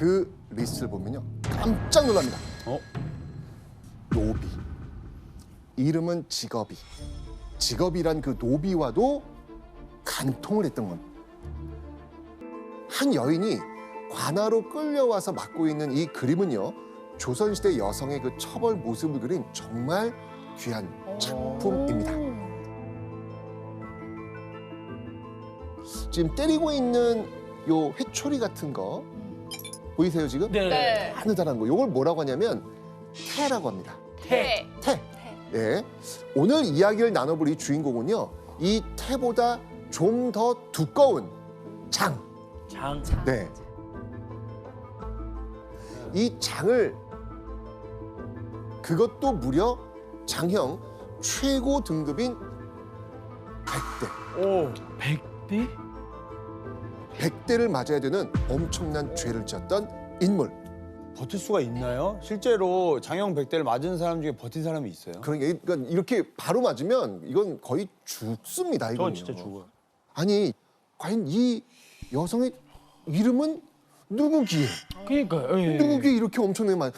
그 리스트를 보면요 깜짝 놀랍니다. 노비. 이름은 직업이. 직업이란 그 노비와도 간통을 했던 건. 한 여인이 관아로 끌려와서 맡고 있는 이 그림은요 조선시대 여성의 그 처벌 모습을 그린 정말 귀한 작품입니다. 지금 때리고 있는 요 회초리 같은 거 보이세요 지금? 네. 하늘다란 거. 요걸 뭐라고 하냐면 태라고 합니다. 태. 태. 네. 오늘 이야기를 나눠볼 이 주인공은요 이 태보다 좀 더 두꺼운 장. 장. 네. 이 장을 그것도 무려 장형 최고 등급인 100대. 오. 100대? 100대를 맞아야 되는 엄청난 죄를 지었던 인물. 버틸 수가 있나요? 실제로 장형 100대를 맞은 사람 중에 버틴 사람이 있어요? 그러니까 이렇게 바로 맞으면 이건 거의 죽습니다. 전 이건요. 진짜 죽어요. 아니 과연 이 여성의 이름은 누구기에? 그러니까요. 예. 누구기에 이렇게 엄청나게 많?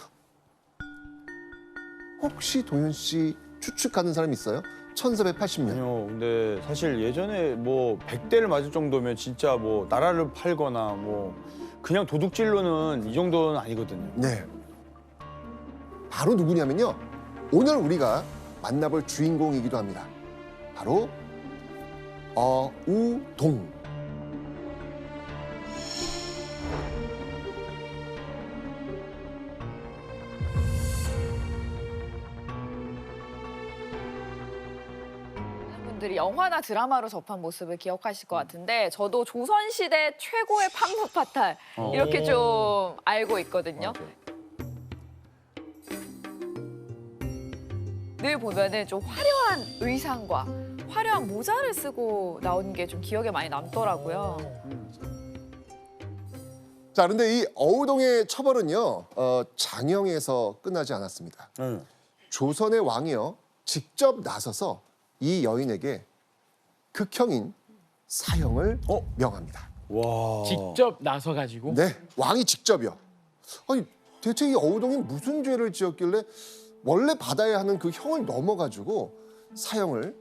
혹시 도현 씨 추측하는 사람 있어요? 1480년. 아니요. 근데 사실 예전에 뭐 100대를 맞을 정도면 진짜 뭐 나라를 팔거나 뭐 그냥 도둑질로는 이 정도는 아니거든요. 네. 바로 누구냐면요. 오늘 우리가 만나볼 주인공이기도 합니다. 바로 어우동. 분들이 영화나 드라마로 접한 모습을 기억하실 것 같은데 저도 조선시대 최고의 판국 파탈 이렇게 좀 알고 있거든요. 맞아요. 늘 보면은 좀 화려한 의상과 화려한 모자를 쓰고 나오는 게 좀 기억에 많이 남더라고요. 자, 그런데 이 어우동의 처벌은요. 장형에서 끝나지 않았습니다. 조선의 왕이요. 직접 나서서 이 여인에게 극형인 사형을 명합니다. 와. 직접 나서 가지고. 네, 왕이 직접이요. 아니 대체 이 어우동이 무슨 죄를 지었길래 원래 받아야 하는 그 형을 넘어가지고 사형을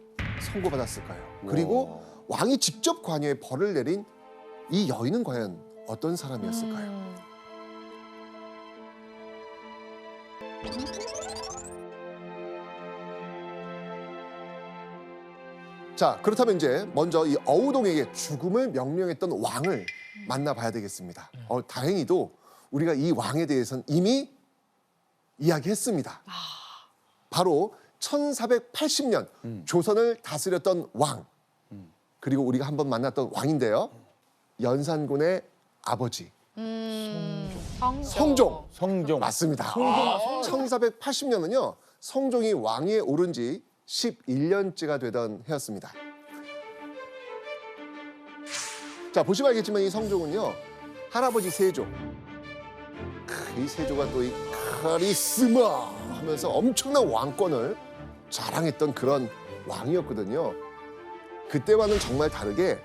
선고받았을까요? 그리고 왕이 직접 관여해 벌을 내린 이 여인은 과연 어떤 사람이었을까요? 자, 그렇다면 이제 먼저 이 어우동에게 죽음을 명령했던 왕을 만나봐야 되겠습니다. 다행히도 우리가 이 왕에 대해서는 이미 이야기했습니다. 바로 1480년 조선을 다스렸던 왕. 그리고 우리가 한번 만났던 왕인데요. 연산군의 아버지. 성종. 성종. 맞습니다. 1480년은요. 성종이 왕위에 오른 지 11년째가 되던 해였습니다. 자, 보시면 알겠지만 이 성종은요. 할아버지 세조. 이 세조가 또 이 카리스마 하면서 엄청난 왕권을 자랑했던 그런 왕이었거든요. 그때와는 정말 다르게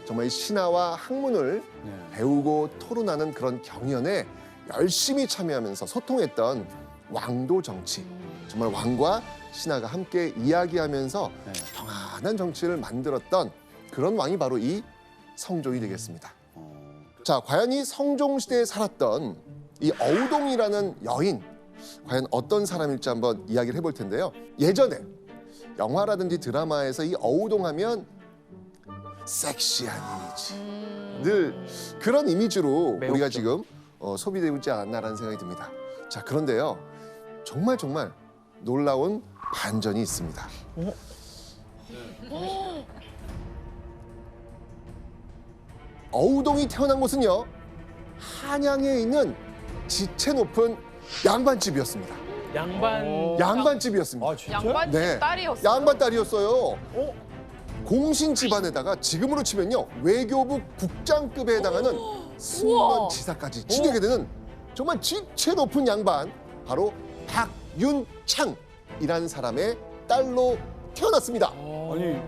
정말 신화와 학문을 배우고 토론하는 그런 경연에 열심히 참여하면서 소통했던 왕도 정치. 정말 왕과 신하가 함께 이야기하면서 평안한 정치를 만들었던 그런 왕이 바로 이 성종이 되겠습니다. 자, 과연 이 성종 시대에 살았던 이 어우동이라는 여인, 과연 어떤 사람일지 한번 이야기를 해볼 텐데요. 예전에 영화라든지 드라마에서 이 어우동하면 섹시한 이미지, 늘 그런 이미지로 매혹적. 우리가 지금 소비되고 있지 않나라는 생각이 듭니다. 자, 그런데요. 정말 놀라운 반전이 있습니다. 어우동이 태어난 곳은요. 한양에 있는 지체 높은 양반집이었습니다. 양반집이었습니다. 아, 진짜? 양반집 네. 딸이었어요. 양반 딸이었어요. 공신 집안에다가 지금으로 치면요. 외교부 국장급에 해당하는 승무원 지사까지 지내게 되는 정말 지체 높은 양반, 바로 박윤창이라는 사람의 딸로 태어났습니다. 아니,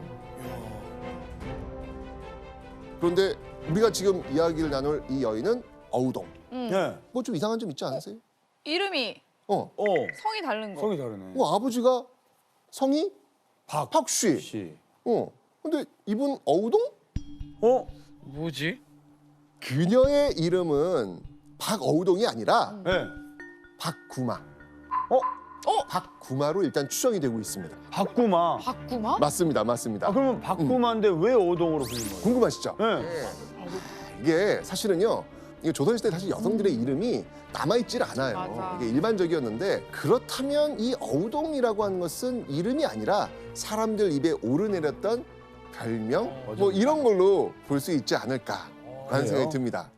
그런데 우리가 지금 이야기를 나눌 이 여인은 어우동. 네. 뭐 좀 이상한 점 있지 않으세요? 이름이 어. 성이 다른 거. 성이 다르네. 아버지가 성이 박씨. 씨. 근데 이분 어우동? 뭐지? 그녀의 이름은 박어우동이 아니라 네. 박구마. 어? 박구마로 일단 추정이 되고 있습니다. 박구마. 박구마? 맞습니다. 맞습니다. 그러면 박구마인데 왜 어동으로 불린 거예요? 궁금하시죠? 네. 이게 사실은요. 이게 조선시대 사실 여성들의 이름이 남아있질 않아요. 맞아. 이게 일반적이었는데 그렇다면 이 어우동이라고 하는 것은 이름이 아니라 사람들 입에 오르내렸던 별명 뭐 이런 걸로 볼 수 있지 않을까라는 그래요? 생각이 듭니다.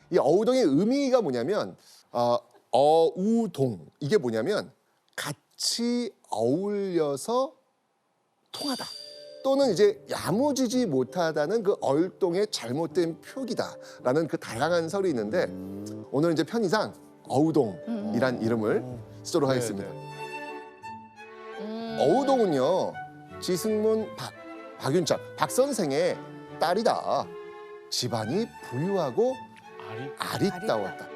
이 어우동의 의미가 뭐냐면 어우동 이게 뭐냐면 같이 어울려서 통하다. 또는 이제 야무지지 못하다는 그 얼동의 잘못된 표기다라는 그 다양한 설이 있는데 오늘 이제 편의상 어우동이란 이름을 쓰도록 네, 하겠습니다. 음. 어우동은요 지승문 박윤철 박 선생의 딸이다. 집안이 부유하고 아리따웠다.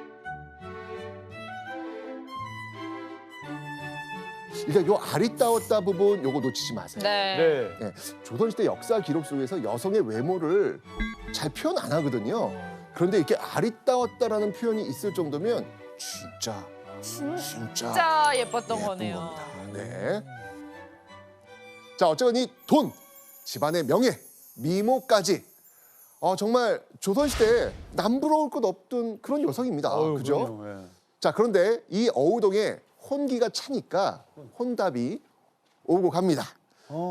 그러니까 요 아리따웠다 부분 요거 놓치지 마세요. 네. 네. 조선시대 역사 기록 속에서 여성의 외모를 잘 표현 안 하거든요. 그런데 이렇게 아리따웠다라는 표현이 있을 정도면 진짜 진짜 예뻤던 예쁜 거네요. 겁니다. 네. 자, 어쨌건 이 돈, 집안의 명예, 미모까지 정말 조선시대에 남부러울 것 없던 그런 여성입니다. 그죠? 그럼요, 예. 자, 그런데 이 어우동에 혼기가 차니까 혼답이 오고 갑니다.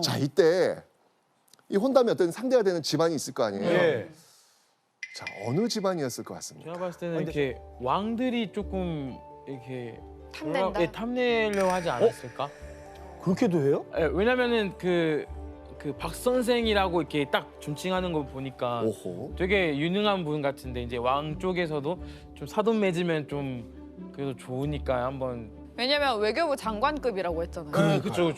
자, 이때 이 혼담이 어떤 상대가 되는 집안이 있을 거 아니에요. 예. 자, 어느 집안이었을 것 같습니까? 제가 봤을 때는 이렇게 왕들이 조금 이렇게 탐낸다. 탐내려고 하지 않았을까? 그렇게도 해요? 예, 왜냐면은 그 박 선생이라고 이렇게 딱 존칭하는 거 보니까 오호. 되게 유능한 분 같은데 이제 왕 쪽에서도 좀 사돈 맺으면 좀 그래도 좋으니까 한번. 왜냐면 외교부 장관급이라고 했잖아요. 네, 그쵸.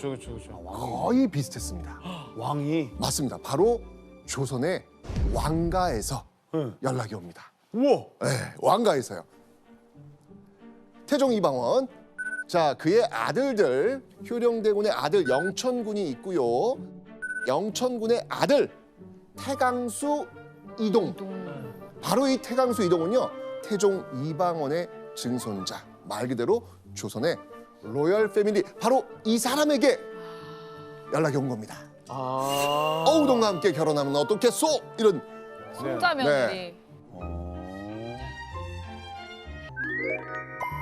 거의 비슷했습니다. 왕이. 맞습니다. 바로 조선의 왕가에서 네. 연락이 옵니다. 우와. 네, 왕가에서요. 태종 이방원. 자, 그의 아들들 효령대군의 아들 영천군이 있고요. 영천군의 아들 태강수 이동. 바로 이 태강수 이동은요. 태종 이방원의 증손자. 말 그대로 조선의 로열 패밀리 바로 이 사람에게 연락이 온 겁니다. 어우동과 함께 결혼하면 어떻겠소? 이런 손자 며느리.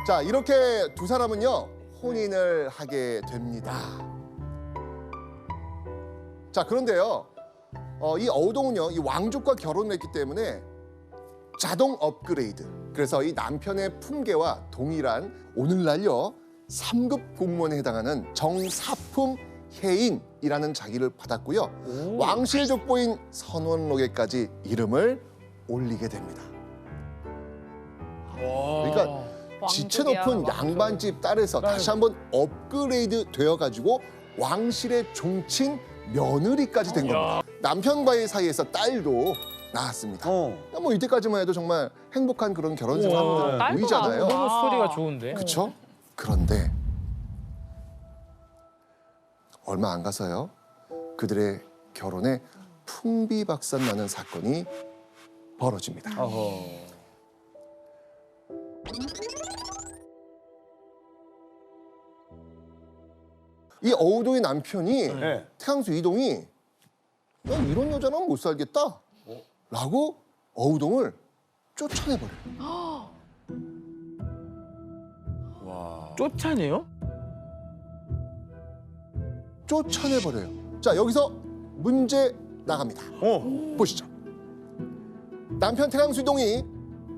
자, 이렇게 두 사람은요 혼인을 하게 됩니다. 자, 그런데요 이 어우동은요 이 왕족과 결혼을 했기 때문에 자동 업그레이드. 그래서 이 남편의 품계와 동일한 오늘날요 3급 공무원에 해당하는 정사품 해인이라는 자기를 받았고요. 왕실 족보인 선원록에까지 이름을 올리게 됩니다. 그러니까 지체 높은 왕족이야, 왕족. 양반집 딸에서 다시 한번 업그레이드 되어가지고 왕실의 종친 며느리까지 된 겁니다. 남편과의 사이에서 딸도 낳았습니다. 뭐 이때까지만 해도 정말 행복한 그런 결혼 생활을 딸도 보이잖아요. 낳았구나. 너무 스토리가 좋은데. 그렇죠? 그런데 얼마 안 가서요. 그들의 결혼에 풍비박산 나는 사건이 벌어집니다. 이 어우동의 남편이 네. 태강수 이동이 야, 이런 여자는 못 살겠다 라고 어우동을 쫓아내버려요. 쫓아내요? 쫓아내버려요. 자, 여기서 문제 나갑니다. 보시죠. 남편 태강수 이동이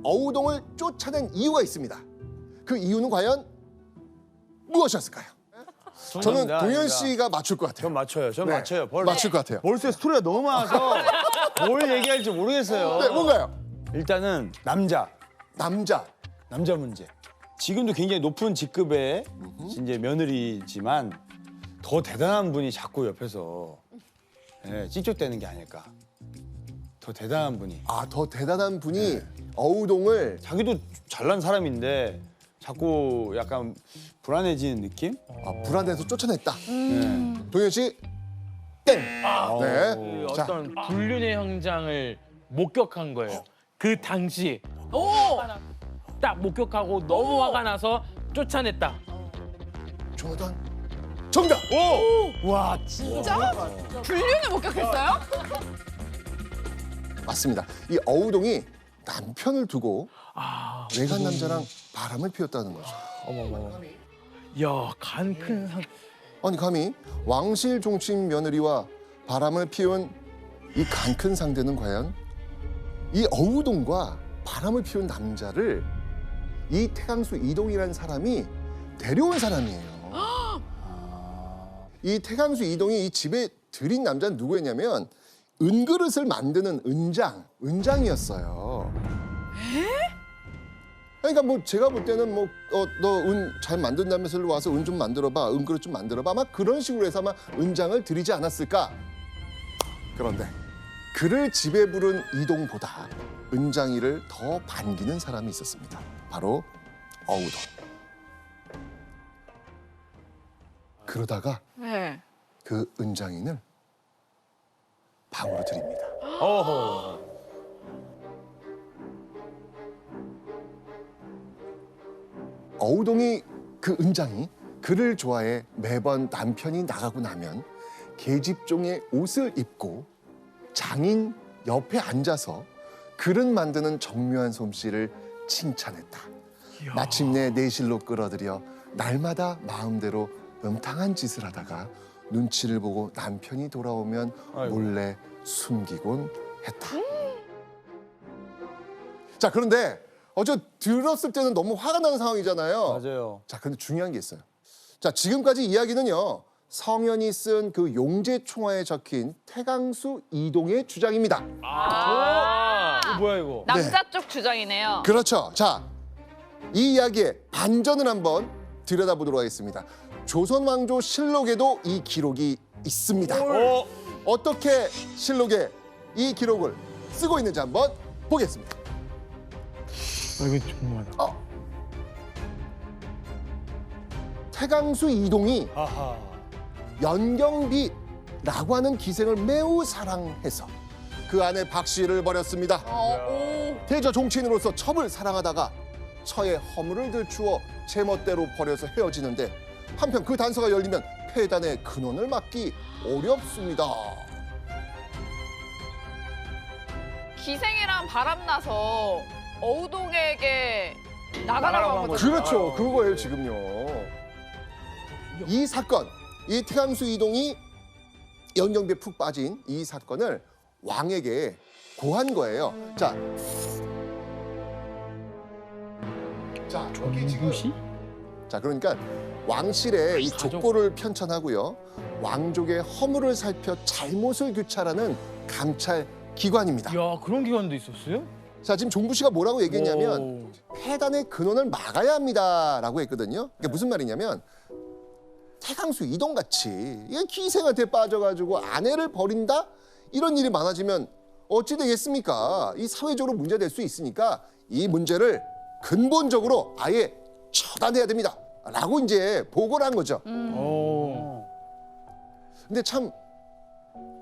어우동을 쫓아낸 이유가 있습니다. 그 이유는 과연 무엇이었을까요? 저는 정답입니다. 동현 씨가 맞출 것 같아요. 전 맞춰요. 전 네. 맞춰요. 맞출 것 같아요. 벌써 스토리가 너무 많아서 뭘 얘기할지 모르겠어요. 네, 뭔가요? 일단은 남자 문제. 지금도 굉장히 높은 직급의 이제 며느리지만 더 대단한 분이 자꾸 옆에서 cikcik대는 게 아닐까. 더 대단한 분이. 아, 더 대단한 분이 어우동을 자기도 잘난 사람인데 자꾸 약간 불안해지는 느낌? 불안해서 쫓아냈다. 네. 동현 씨, 땡. 그 네. 자, 어떤 불륜의 현장을 목격한 거예요. 그 당시 딱 목격하고 너무 화가 나서 쫓아냈다. 조나단 정답. 와, 진짜? 불륜을 목격했어요? 맞습니다. 이 어우동이 남편을 두고 외간 남자랑 바람을 피웠다는 거죠. 야, 간 큰 상. 아니 감히 왕실 종친 며느리와 바람을 피운 이 간 큰 상대는 과연 이 어우동과 바람을 피운 남자를 이 태강수 이동이라는 사람이 데려온 사람이에요. 이 태강수 이동이 이 집에 들인 남자는 누구였냐면 은그릇을 만드는 은장이었어요. 그러니까 뭐 제가 볼 때는 뭐 너 은 잘 만든다면서 와서 은 좀 만들어봐, 은그릇 좀 만들어봐, 막 그런 식으로 해서 아마 은장을 드리지 않았을까. 그런데 그를 집에 부른 이동보다 은장이를 더 반기는 사람이 있었습니다. 바로 어우동. 그러다가 네. 그 은장인을 방으로 들입니다. 어허. 어우동이 그 은장이 그를 좋아해 매번 남편이 나가고 나면 계집종의 옷을 입고 장인 옆에 앉아서 그릇 만드는 정묘한 솜씨를 칭찬했다. 마침내 내실로 끌어들여 날마다 마음대로 음탕한 짓을 하다가 눈치를 보고 남편이 돌아오면 아이고. 몰래 숨기곤 했다. 자, 그런데 어제 들었을 때는 너무 화가 나는 상황이잖아요. 맞아요. 자, 근데 중요한 게 있어요. 자, 지금까지 이야기는요. 성현이 쓴 그 용제 총화에 적힌 태강수 이동의 주장입니다. 이거 뭐야 이거? 남자 쪽 주장이네요. 그렇죠. 자, 이 이야기의 반전을 한번 들여다보도록 하겠습니다. 조선왕조 실록에도 이 기록이 있습니다. 어떻게 실록에 이 기록을 쓰고 있는지 한번 보겠습니다. 이거 궁금하다. 태강수 이동이 아하. 연경비라고 하는 기생을 매우 사랑해서 그 안에 박씨를 벌였습니다. 대저 종친으로서 첩을 사랑하다가 처의 허물을 들추어 제멋대로 버려서 헤어지는데 한편 그 단서가 열리면 폐단의 근원을 막기 어렵습니다. 기생이랑 바람나서 어우동에게 나가라고 한 거죠. 그렇죠. 그거예요, 지금요. 이 사건, 이 태강수 이동이 연경비에 푹 빠진 이 사건을 왕에게 고한 거예요. 자, 여기 지금 정부시? 자, 그러니까 왕실의 이 족보를 편찬하고요. 왕족의 허물을 살펴 잘못을 규찰하는 감찰 기관입니다. 야, 그런 기관도 있었어요? 자, 지금 종부 씨가 뭐라고 얘기했냐면 폐단의 근원을 막아야 합니다라고 했거든요. 그게 무슨 말이냐면 태강수 이동같이 이게 기생한테 빠져가지고 아내를 버린다? 이런 일이 많아지면 어찌 되겠습니까? 이 사회적으로 문제될 수 있으니까 이 문제를 근본적으로 아예 처단해야 됩니다. 라고 이제 보고를 한 거죠. 근데 참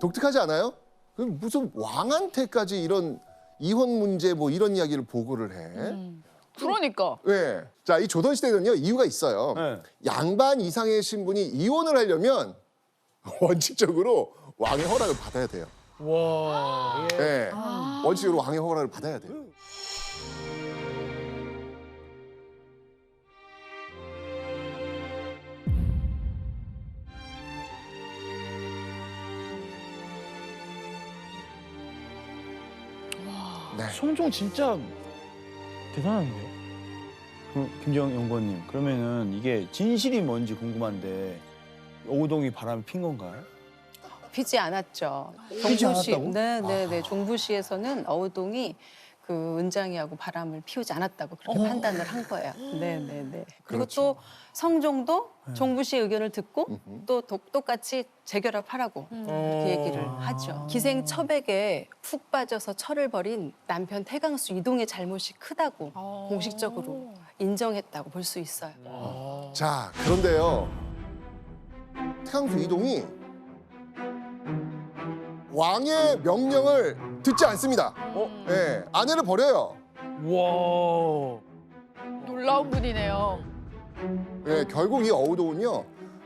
독특하지 않아요? 무슨 왕한테까지 이런 이혼 문제 뭐 이런 이야기를 보고를 해. 그러니까. 네. 자, 이 조선시대는요, 이유가 있어요. 네. 양반 이상의 신분이 이혼을 하려면 원칙적으로 왕의 허락을 받아야 돼요. 와. 네. 원칙적으로 왕의 허락을 받아야 돼요. 네. 성종 진짜 대단한데요? 김정 연구원님, 그러면은 이게 진실이 뭔지 궁금한데 오우동이 바람을 핀 건가요? 피지 않았죠. 피지 종부시, 않았다고? 네네네. 종부시에서는 어우동이 그 은장이하고 바람을 피우지 않았다고 그렇게 판단을 한 거예요. 네네네. 그리고 그렇죠. 또 성종도 종부 씨의 의견을 듣고 또 똑같이 재결합하라고 그렇게 얘기를 하죠. 기생첩에게 푹 빠져서 철을 벌인 남편 태강수 이동의 잘못이 크다고 공식적으로 인정했다고 볼 수 있어요. 자, 그런데요. 태강수 이동이 왕의 명령을 듣지 않습니다. 예, 아내를 버려요. 와. 놀라운 분이네요. 예, 결국 이 어우동은요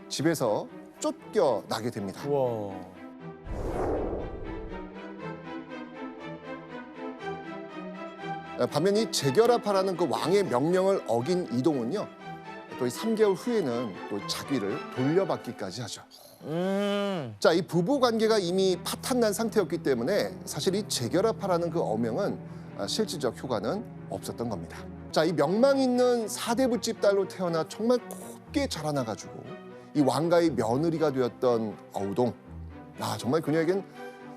집에서 쫓겨나게 됩니다. 와. 반면 이 재결합하라는 그 왕의 명령을 어긴 이동은요 또 이 3개월 후에는 또 자기를 돌려받기까지 하죠. 자, 이 부부 관계가 이미 파탄난 상태였기 때문에 사실 이 재결합하라는 그 어명은 실질적 효과는 없었던 겁니다. 자, 이 명망 있는 사대부집 딸로 태어나 정말 곱게 자라나가지고 이 왕가의 며느리가 되었던 어우동. 정말 그녀에겐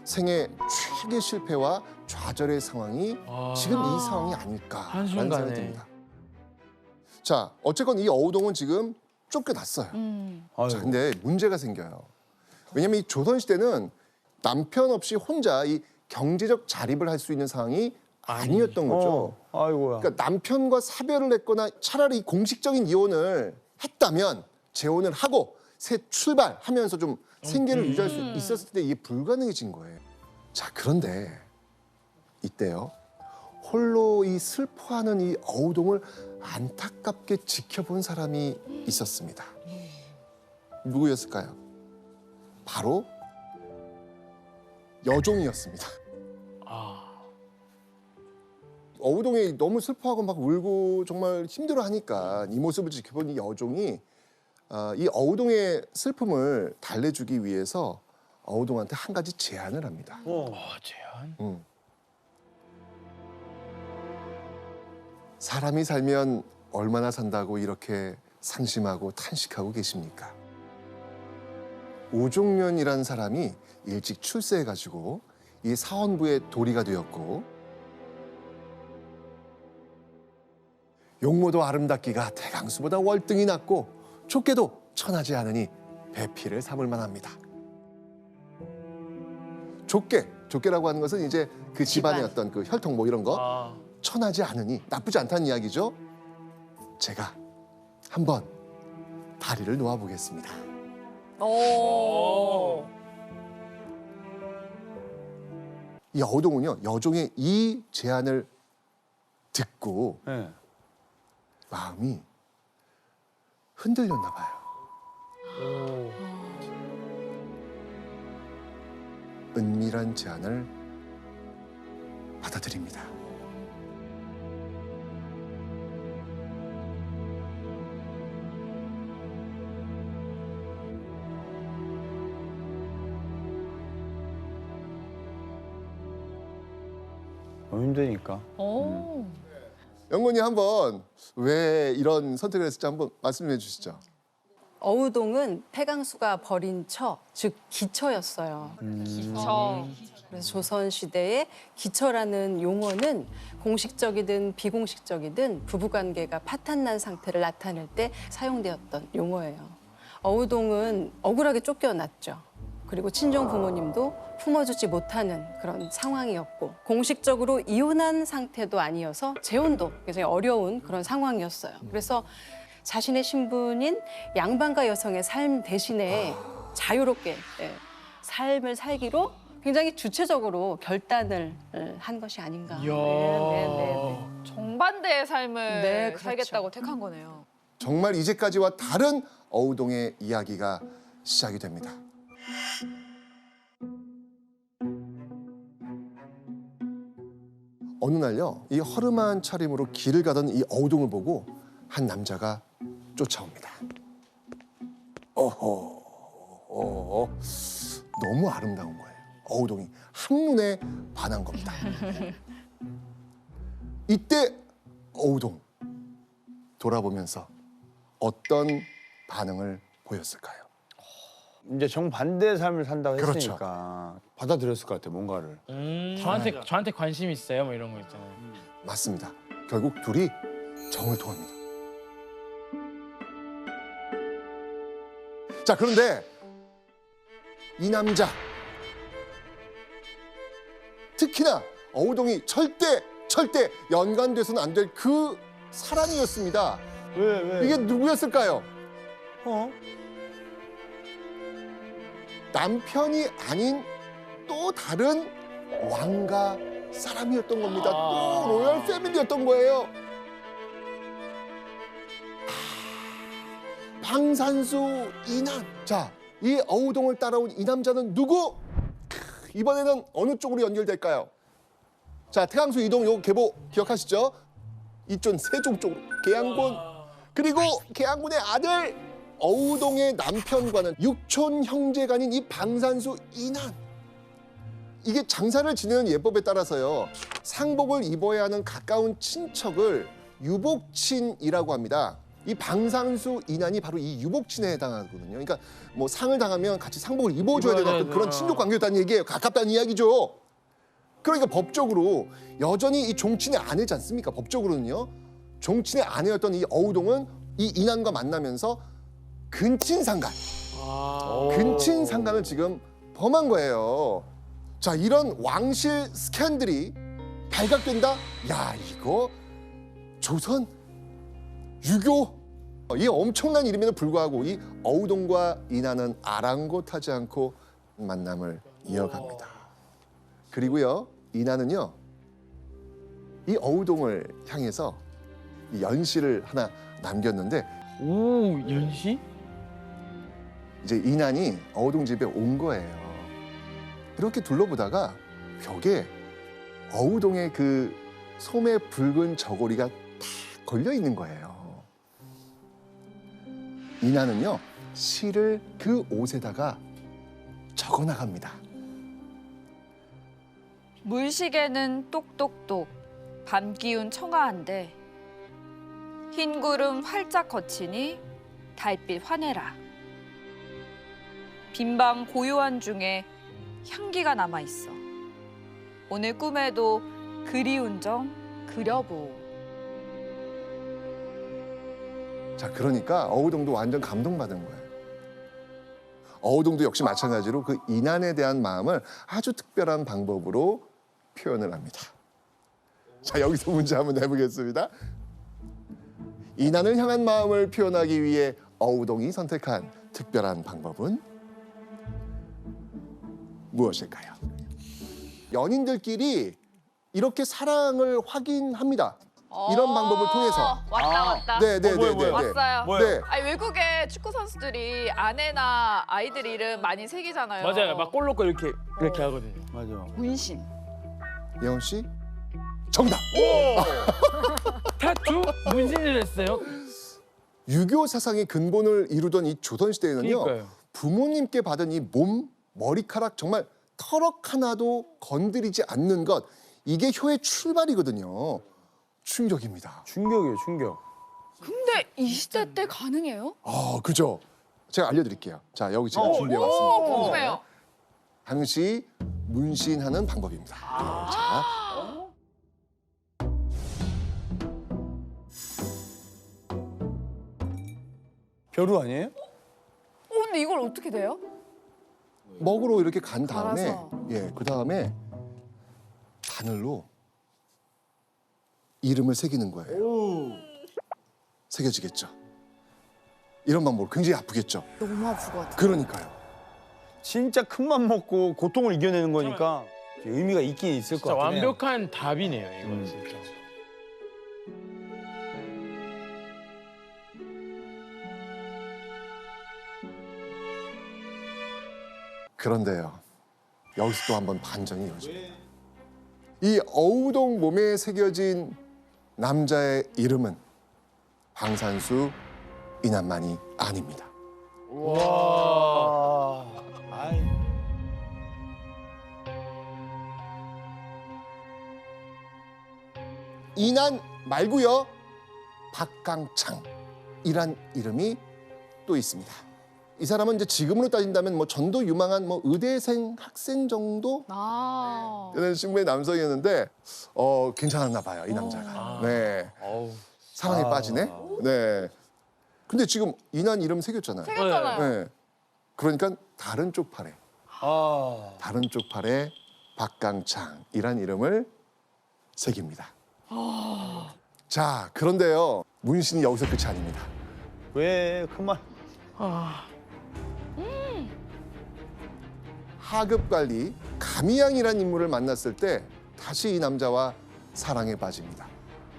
생애 최악의 실패와 좌절의 상황이 지금 이 상황이 아닐까라는 생각이 한순간에. 듭니다. 자, 어쨌건 이 어우동은 지금 쫓겨났어요. 아이고. 자, 근데 문제가 생겨요. 왜냐면 이 조선시대는 남편 없이 혼자 이 경제적 자립을 할 수 있는 상황이 아니었던 거죠. 아이고야. 그러니까 남편과 사별을 했거나 차라리 공식적인 이혼을 했다면 재혼을 하고 새 출발하면서 좀 생계를 유지할 수 있었을 때 이게 불가능해진 거예요. 자, 그런데 이때요. 홀로 이 슬퍼하는 이 어우동을 안타깝게 지켜본 사람이 있었습니다. 누구였을까요? 바로 여종이었습니다. 어우동이 너무 슬퍼하고 막 울고 정말 힘들어하니까 이 모습을 지켜본 이 여종이 이 어우동의 슬픔을 달래주기 위해서 어우동한테 한 가지 제안을 합니다. 제한. 사람이 살면 얼마나 산다고 이렇게 상심하고 탄식하고 계십니까? 오종련이라는 사람이 일찍 출세해가지고 이 사원부의 도리가 되었고 용모도 아름답기가 태강수보다 월등히 낫고 좁게도 천하지 않으니 배필을 삼을 만합니다. 좁게라고 하는 것은 이제 그 집안의 집안. 어떤 그 혈통 뭐 이런 거 천하지 않으니 나쁘지 않다는 이야기죠. 제가 한번 다리를 놓아보겠습니다. 오. 이 어우동은요 여종의 이 제안을 듣고 네. 마음이 흔들렸나 봐요. 은밀한 제안을 받아들입니다. 너무 힘드니까. 오. 영건이 한번 왜 이런 선택을 했을지 한번 말씀해 주시죠. 어우동은 태강수가 벌인 처, 즉 기처였어요. 그래서 조선 시대에 기처라는 용어는 공식적이든 비공식적이든 부부관계가 파탄난 상태를 나타낼 때 사용되었던 용어예요. 어우동은 억울하게 쫓겨났죠. 그리고 친정 부모님도 품어주지 못하는 그런 상황이었고 공식적으로 이혼한 상태도 아니어서 재혼도 굉장히 어려운 그런 상황이었어요. 그래서 자신의 신분인 양반가 여성의 삶 대신에 자유롭게 삶을 살기로 굉장히 주체적으로 결단을 한 것이 아닌가. 이야. 정반대의 삶을 네, 그렇죠. 살겠다고 택한 거네요. 정말 이제까지와 다른 어우동의 이야기가 시작이 됩니다. 어느 날요, 이 허름한 차림으로 길을 가던 이 어우동을 보고 한 남자가 쫓아옵니다. 너무 아름다운 거예요. 어우동이 한눈에 반한 겁니다. 이때 어우동 돌아보면서 어떤 반응을 보였을까요? 이제 정반대의 삶을 산다고 그렇죠. 했으니까 받아들였을 것 같아 뭔가를. 저한테 관심 있어요, 뭐 이런 거 있잖아요. 맞습니다. 결국 둘이 정을 통합니다. 자, 그런데 이 남자 특히나 어우동이 절대 연관돼서는 안 될 그 사랑이었습니다. 왜? 이게 누구였을까요? 어? 남편이 아닌 또 다른 왕가 사람이었던 겁니다. 또 로열 패밀리였던 거예요. 방산수 이난. 자, 이 어우동을 따라온 이 남자는 누구? 이번에는 어느 쪽으로 연결될까요? 자, 태강수 이동 요 계보 기억하시죠? 이쪽 세종 쪽으로 계양군. 그리고 계양군의 아들 어우동의 남편과는 육촌 형제간인 이 방산수 이난. 이게 장사를 지내는 예법에 따라서요. 상복을 입어야 하는 가까운 친척을 유복친이라고 합니다. 이 방산수 이난이 바로 이 유복친에 해당하거든요. 그러니까 뭐 상을 당하면 같이 상복을 입어줘야 되는 어떤 그런 친족 관계였다는 얘기예요. 가깝다는 이야기죠. 그러니까 법적으로 여전히 이 종친의 아내지 않습니까? 법적으로는요. 종친의 아내였던 이 어우동은 이 이난과 만나면서 근친상간, 근친상간을 지금 범한 거예요. 자, 이런 왕실 스캔들이 발각된다? 야, 이거 조선 유교 이 엄청난 일임에도 불구하고 이 어우동과 이난은 아랑곳하지 않고 만남을 이어갑니다. 그리고요, 이난은요 이 어우동을 향해서 이 연시를 하나 남겼는데 오, 연시? 이제 이난이 어우동 집에 온 거예요. 이렇게 둘러보다가 벽에 어우동의 그 소매 붉은 저고리가 딱 걸려 있는 거예요. 이난은요 시를 그 옷에다가 적어 나갑니다. 물시계는 똑똑똑 밤 기운 청아한데 흰 구름 활짝 거치니 달빛 환해라. 빈방 고요한 중에 향기가 남아 있어. 오늘 꿈에도 그리운 정 그려보. 자, 그러니까 어우동도 완전 감동받은 거예요. 어우동도 역시 마찬가지로 그 이난에 대한 마음을 아주 특별한 방법으로 표현을 합니다. 자, 여기서 문제 한번 내보겠습니다. 이난을 향한 마음을 표현하기 위해 어우동이 선택한 특별한 방법은 무엇일까요? 연인들끼리 이렇게 사랑을 확인합니다. 이런 방법을 통해서. 왔다. 네네네네. 왔어요. 네. 아니, 외국에 축구 선수들이 아내나 아이들 이름 많이 새기잖아요. 맞아요. 막 골 넣고 이렇게 하거든요. 맞아. 문신. 예원 씨, 정답. 타투? 문신을 했어요? 유교 사상의 근본을 이루던 이 조선 시대에는요. 그러니까요. 부모님께 받은 이 몸, 머리카락 정말 털럭 하나도 건드리지 않는 것. 이게 효의 출발이거든요. 충격입니다. 충격이에요, 충격. 근데 이 시대 때 가능해요? 아, 그죠? 제가 알려드릴게요. 자, 여기 제가 오, 준비해왔습니다. 궁금해요. 당시 문신하는 방법입니다. 자, 벼루 아니에요? 근데 이걸 어떻게 돼요? 먹으로 이렇게 간 다음에, 갈아서. 그 다음에 바늘로 이름을 새기는 거예요. 새겨지겠죠. 이런 방법으로 굉장히 아프겠죠. 너무 아플 것 같아. 그러니까요. 진짜 큰 맘 먹고 고통을 이겨내는 거니까 의미가 있긴 있을 것 진짜 같아요. 완벽한 답이네요, 이거 진짜. 그런데요. 여기서 또 한번 반전이 이루어집니다. 이 어우동 몸에 새겨진 남자의 이름은 방산수 이난만이 아닙니다. 와. 아이. 이난 말고요. 박강창이란 이름이 또 있습니다. 이 사람은 이제 지금으로 따진다면 뭐 전도 유망한 뭐 의대생 학생 정도 아. 되는 신분의 남성이었는데 괜찮았나 봐요 이 남자가. 네. 어우. 사랑에 빠지네. 네. 근데 지금 이난 이름 새겼잖아요. 생겼잖아요. 네. 그러니까 다른 쪽 팔에 다른 쪽 팔에 박강창이란 이름을 새깁니다. 자, 그런데요. 문신이 여기서 끝이 아닙니다. 왜 그만? 하급 관리 가미양이라는 인물을 만났을 때 다시 이 남자와 사랑에 빠집니다.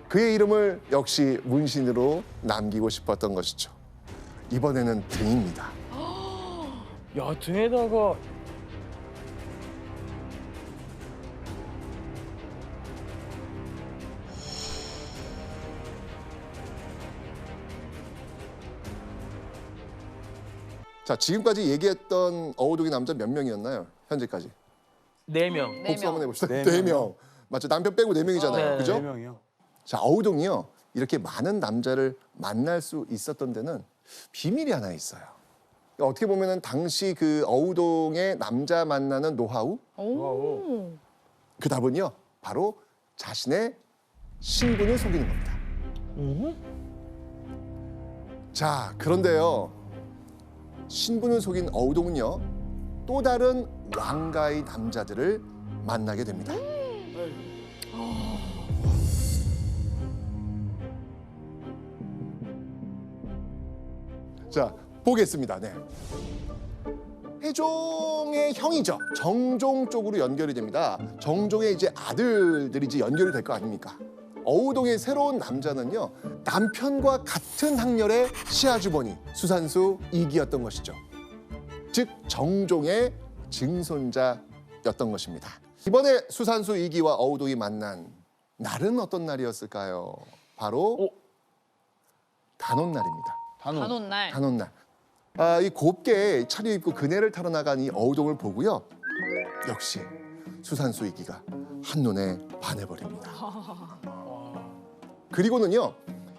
그의 이름을 역시 문신으로 남기고 싶었던 것이죠. 이번에는 등입니다. 야, 등에다가 자, 지금까지 얘기했던 어우동의 남자 몇 명이었나요? 현재까지. 4명. 네 복수 한번 명. 해봅시다. 네 네 명. 명. 맞죠? 남편 빼고 4명이잖아요. 네. 그죠? 4명이요. 자, 어우동이요. 이렇게 많은 남자를 만날 수 있었던 데는 비밀이 하나 있어요. 그러니까 어떻게 보면은 당시 그 어우동의 남자 만나는 노하우, 오. 그 답은요. 바로 자신의 신분을 속이는 겁니다. 자, 그런데요. 신분을 속인 어우동은요. 또 다른 왕가의 남자들을 만나게 됩니다. 자, 보겠습니다. 네. 태종의 형이죠. 정종 쪽으로 연결이 됩니다. 정종의 이제 아들들이 이제 연결이 될 거 아닙니까? 어우동의 새로운 남자는요. 남편과 같은 학렬의 시아주버니 수산수 이기였던 것이죠. 즉 정종의 증손자였던 것입니다. 이번에 수산수 이기와 어우동이 만난 날은 어떤 날이었을까요? 바로 단오날입니다. 단오날. 단오날. 이 곱게 차려입고 그네를 타러 나간 이 어우동을 보고요. 역시 수산수 이기가 한눈에 반해버립니다. 그리고는요.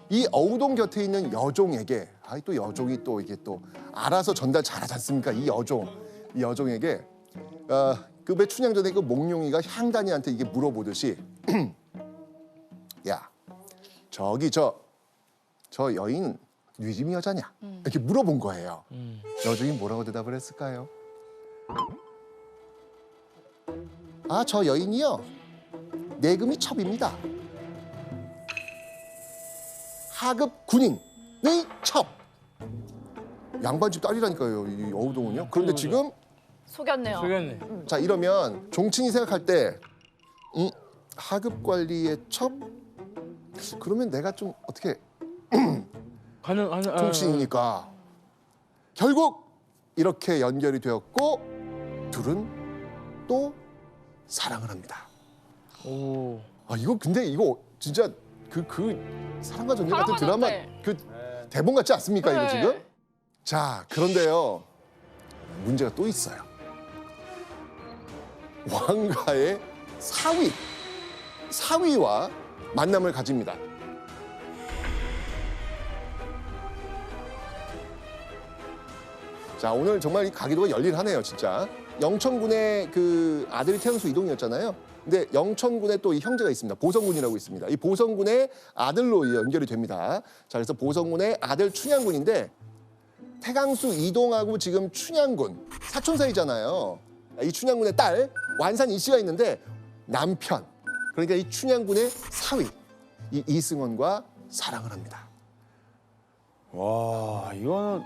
이 어우동 곁에 있는 여종에게 또 여종이 또 이게 또 알아서 전달 잘하지 않습니까? 이 여종에게 그 춘향전에 그 몽룡이가 향단이한테 이게 물어보듯이 야 저기 저 여인 뉘짐이 여자냐 이렇게 물어본 거예요. 여종이 뭐라고 대답을 했을까요? 저 여인이요 내금이 첩입니다. 하급 군인의 첩. 양반집 딸이라니까요 이 어우동은요. 그런데 지금 속였네요. 속였네. 자 이러면 종친이 생각할 때 하급 관리의 첩? 그러면 내가 좀 어떻게 가능. 종친이니까 결국 이렇게 연결이 되었고 둘은 또 사랑을 합니다. 오. 이거 근데 이거 진짜 그 사랑과 전쟁 같은 드라마 사랑하는데. 그 대본 같지 않습니까 이거 네. 지금? 자 그런데요 문제가 또 있어요. 왕가의 사위와 만남을 가집니다. 자 오늘 정말 이 가기도가 열일하네요 진짜. 영천군의 그 아들이 태양수 이동이었잖아요. 근데 영천군에 또 이 형제가 있습니다. 보성군이라고 있습니다. 이 보성군의 아들로 연결이 됩니다. 자 그래서 보성군의 아들 춘향군인데 태강수 이동하고 지금 춘향군 사촌 사이잖아요. 이 춘향군의 딸 완산 이씨가 있는데 남편 그러니까 이 춘향군의 사위 이 이승원과 사랑을 합니다. 와, 이거는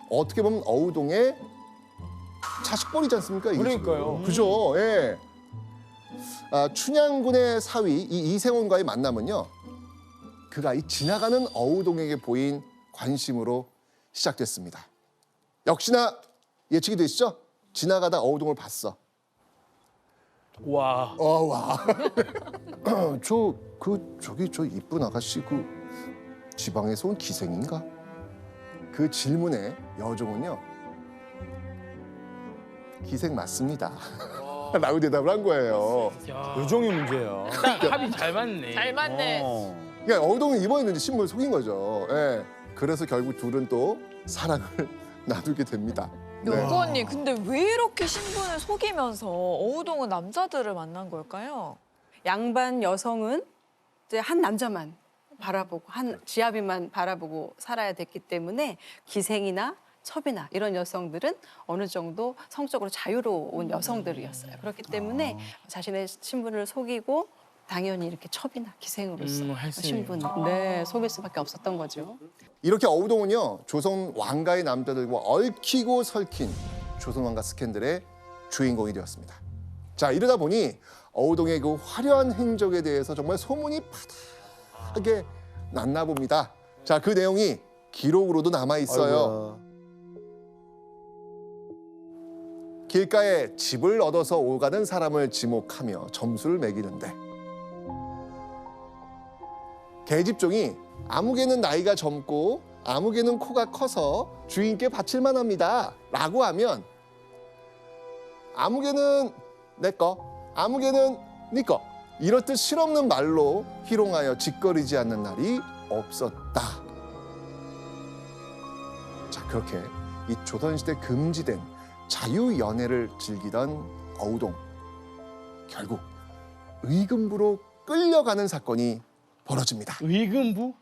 어떻게 보면 어우동의 자식벌이지 않습니까? 이게 그러니까요. 지금. 그죠? 예. 춘향군의 사위 이 이생원과의 만남은요. 그가 이 지나가는 어우동에게 보인 관심으로 시작됐습니다. 역시나 예측이 되시죠? 지나가다 어우동을 봤어. 와. 와. 저기 저 이쁜 아가씨 그 지방에서 온 기생인가? 그 질문에 여종은요. 기생 맞습니다. 라고 대답을 한 거예요. 야. 요정이 문제야. 합이 잘 맞네. 잘 맞네. 그러니까 어우동은 이번에는 이제 신분을 속인 거죠. 예. 그래서 결국 둘은 또 사랑을 나누게 됩니다. 네. 여보 언니, 근데 왜 이렇게 신분을 속이면서 어우동은 남자들을 만난 걸까요? 양반 여성은 이제 한 남자만 바라보고 한 지아비만 바라보고 살아야 됐기 때문에 기생이나 첩이나 이런 여성들은 어느 정도 성적으로 자유로운 여성들이었어요. 그렇기 때문에 자신의 신분을 속이고 당연히 이렇게 첩이나 기생으로서 할 수 신분을 속일 수밖에 없었던 거죠. 이렇게 어우동은요 조선 왕가의 남자들과 얽히고 설킨 조선 왕가 스캔들의 주인공이 되었습니다. 자 이러다 보니 어우동의 그 화려한 행적에 대해서 정말 소문이 파다하게 났나 봅니다. 자 그 내용이 기록으로도 남아 있어요. 아이고야. 길가에 집을 얻어서 오가는 사람을 지목하며 점수를 매기는데 계집종이 아무개는 나이가 젊고 아무개는 코가 커서 주인께 바칠만 합니다 라고 하면 아무개는 내 거, 아무개는 네 거 이렇듯 실없는 말로 희롱하여 짓거리지 않는 날이 없었다. 자 그렇게 이 조선시대 금지된 자유연애를 즐기던 어우동. 결국 의금부로 끌려가는 사건이 벌어집니다. 의금부?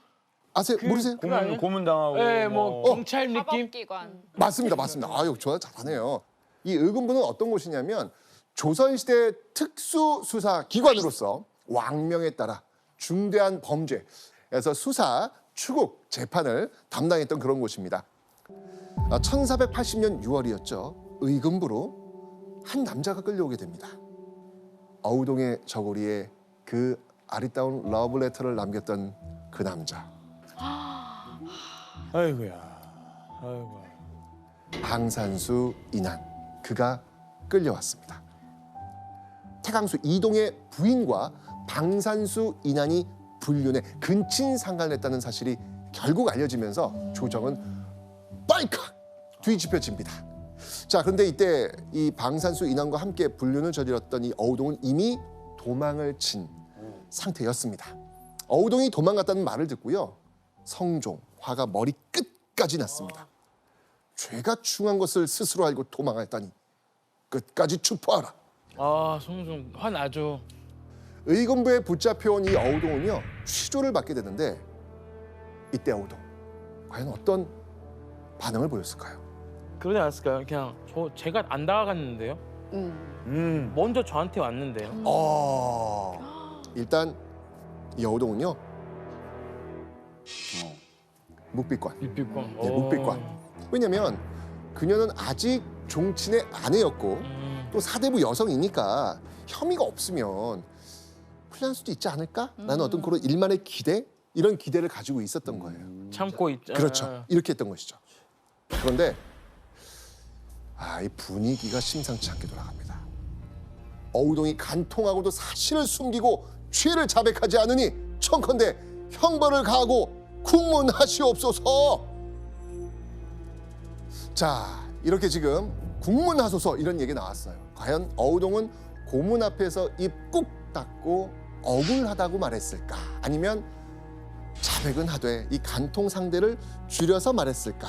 아세요? 모르세요? 그거 아니에요? 고문당하고. 네, 뭐 경찰 느낌? 사법기관. 맞습니다. 맞습니다. 아유, 저 잘하네요. 이 의금부는 어떤 곳이냐면 조선시대 특수수사기관으로서 왕명에 따라 중대한 범죄에서 수사, 추국, 재판을 담당했던 그런 곳입니다. 1480년 6월이었죠. 의금부로 한 남자가 끌려오게 됩니다. 어우동의 저고리에 그 아리따운 러브레터를 남겼던 그 남자. 아이고야. 아이고. 방산수 인한. 그가 끌려왔습니다. 태강수 이동의 부인과 방산수 인한이 불륜에 근친상간했다는 사실이 결국 알려지면서 조정은 빨칵 뒤집혀집니다. 자, 그런데 이때 이 방산수 인한과 함께 불륜을 저질렀던 이 어우동은 이미 도망을 친 상태였습니다. 어우동이 도망갔다는 말을 듣고요. 성종, 화가 머리 끝까지 났습니다. 죄가 중한 것을 스스로 알고 도망했다니 끝까지 추포하라. 아, 성종 화나죠. 의금부에 붙잡혀온 이 어우동은요. 취조를 받게 되는데 이때 어우동 과연 어떤 반응을 보였을까요? 그러지 않았을까요? 그냥 제가 안 다가갔는데요. 먼저 저한테 왔는데요. 일단 이 어우동은요. 묵비권. 입비권. 네, 묵비권. 왜냐면 그녀는 아직 종친의 아내였고 또 사대부 여성이니까 혐의가 없으면 풀릴 수도 있지 않을까? 라는 어떤 그런 일만의 기대? 이런 기대를 가지고 있었던 거예요. 참고 있. 그렇죠. 이렇게 했던 것이죠. 그런데 이 분위기가 심상치 않게 돌아갑니다. 어우동이 간통하고도 사실을 숨기고 죄를 자백하지 않으니 청컨대 형벌을 가하고 국문하시옵소서. 자, 이렇게 지금 국문하소서 이런 얘기 나왔어요. 과연 어우동은 고문 앞에서 입 꾹 닫고 억울하다고 말했을까? 아니면 자백은 하되 이 간통 상대를 줄여서 말했을까?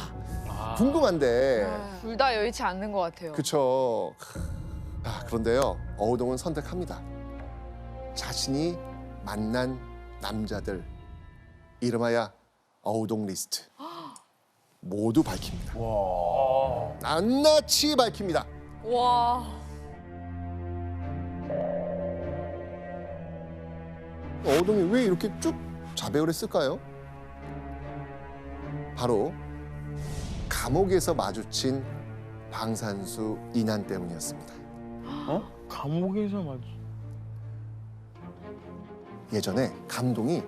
궁금한데. 둘 다 여의치 않는 것 같아요. 그쵸. 그런데요. 어우동은 선택합니다. 자신이 만난 남자들 이름하여 어우동 리스트 모두 밝힙니다. 낱낱이 밝힙니다. 와. 어우동이 왜 이렇게 쭉 자백을 했을까요? 바로 감옥에서 마주친 방산수 인한 때문이었습니다. 감옥에서 맞아. 예전에 감동이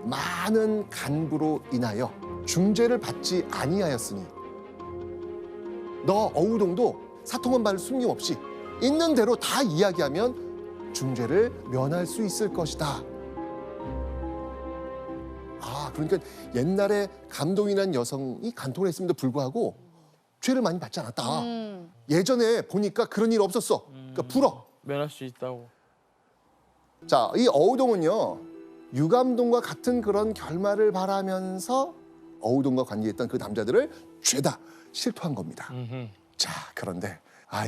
많은 간부로 인하여 중죄를 받지 아니하였으니 너 어우동도 사통한 바를 숨김없이 있는 대로 다 이야기하면 중죄를 면할 수 있을 것이다. 그러니까 옛날에 감동이라는 여성이 간통을 했음에도 불구하고 죄를 많이 받지 않았다. 예전에 보니까 그런 일 없었어. 그러니까 불어. 면할 수 있다고. 자, 이 어우동은요. 유감동과 같은 그런 결말을 바라면서 어우동과 관계했던 그 남자들을 죄다 실토한 겁니다. 자, 그런데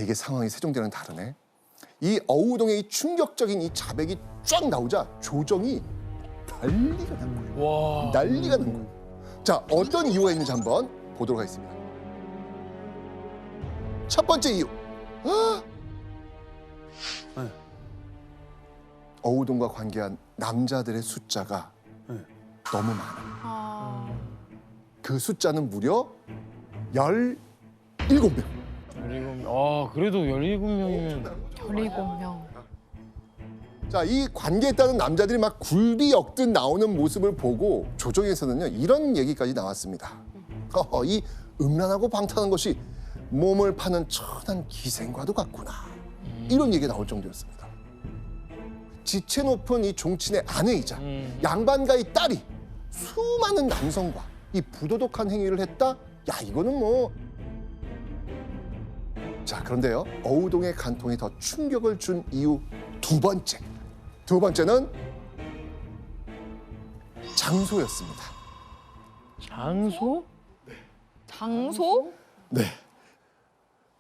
이게 상황이 세종대랑 다르네. 이 어우동의 이 충격적인 이 자백이 쫙 나오자 조정이 난리가 난 거예요. 와. 난리가 난 거예요. 자, 어떤 이유가 있는지 한번 보도록 하겠습니다. 첫 번째 이유. 네. 어우동과 관계한 남자들의 숫자가 네. 너무 많아. 그 숫자는 무려 17명. 그래도 17명이면 17명. 자, 이 관계에 따른 남자들이 막 굴비 엮듯 나오는 모습을 보고 조정에서는요, 이런 얘기까지 나왔습니다. 이 음란하고 방탕한 것이 몸을 파는 천한 기생과도 같구나. 이런 얘기가 나올 정도였습니다. 지체 높은 이 종친의 아내이자 양반가의 딸이 수많은 남성과 이 부도덕한 행위를 했다? 야, 이거는 뭐... 자, 그런데요, 어우동의 간통이 더 충격을 준 이유 두 번째는 장소였습니다. 장소? 장소? 네.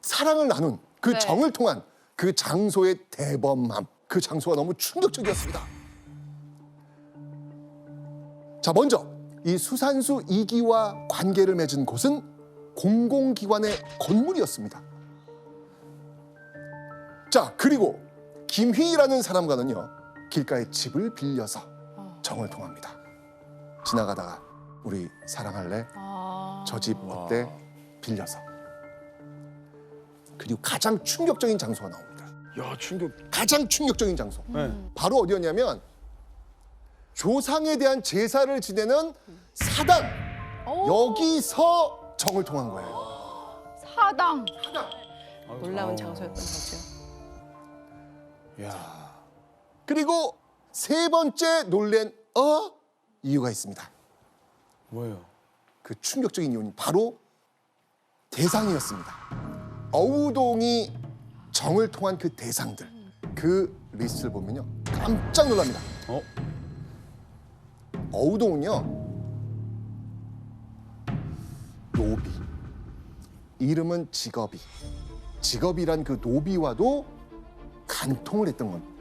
사랑을 나눈 그 네. 정을 통한 그 장소의 대범함, 그 장소가 너무 충격적이었습니다. 자, 먼저 이 수산수 2기와 관계를 맺은 곳은 공공기관의 건물이었습니다. 자, 그리고 김휘라는 사람과는요, 길가에 집을 빌려서 정을 통합니다. 지나가다가 우리 사랑할래? 저 집 어때? 빌려서. 그리고 가장 충격적인 장소가 나옵니다. 야, 충격. 가장 충격적인 장소. 네. 바로 어디였냐면 조상에 대한 제사를 지내는 사당. 여기서 정을 통한 거예요. 사당. 놀라운 장소였던 거죠. 야. 그리고 세 번째 놀란 이유가 있습니다. 뭐예요? 그 충격적인 이유는 바로 대상이었습니다. 어우동이 정을 통한 그 대상들, 그 리스트를 보면요, 깜짝 놀랍니다. 어우동은요, 노비, 이름은 직업이, 직업이란 그 노비와도 간통을 했던 겁니다.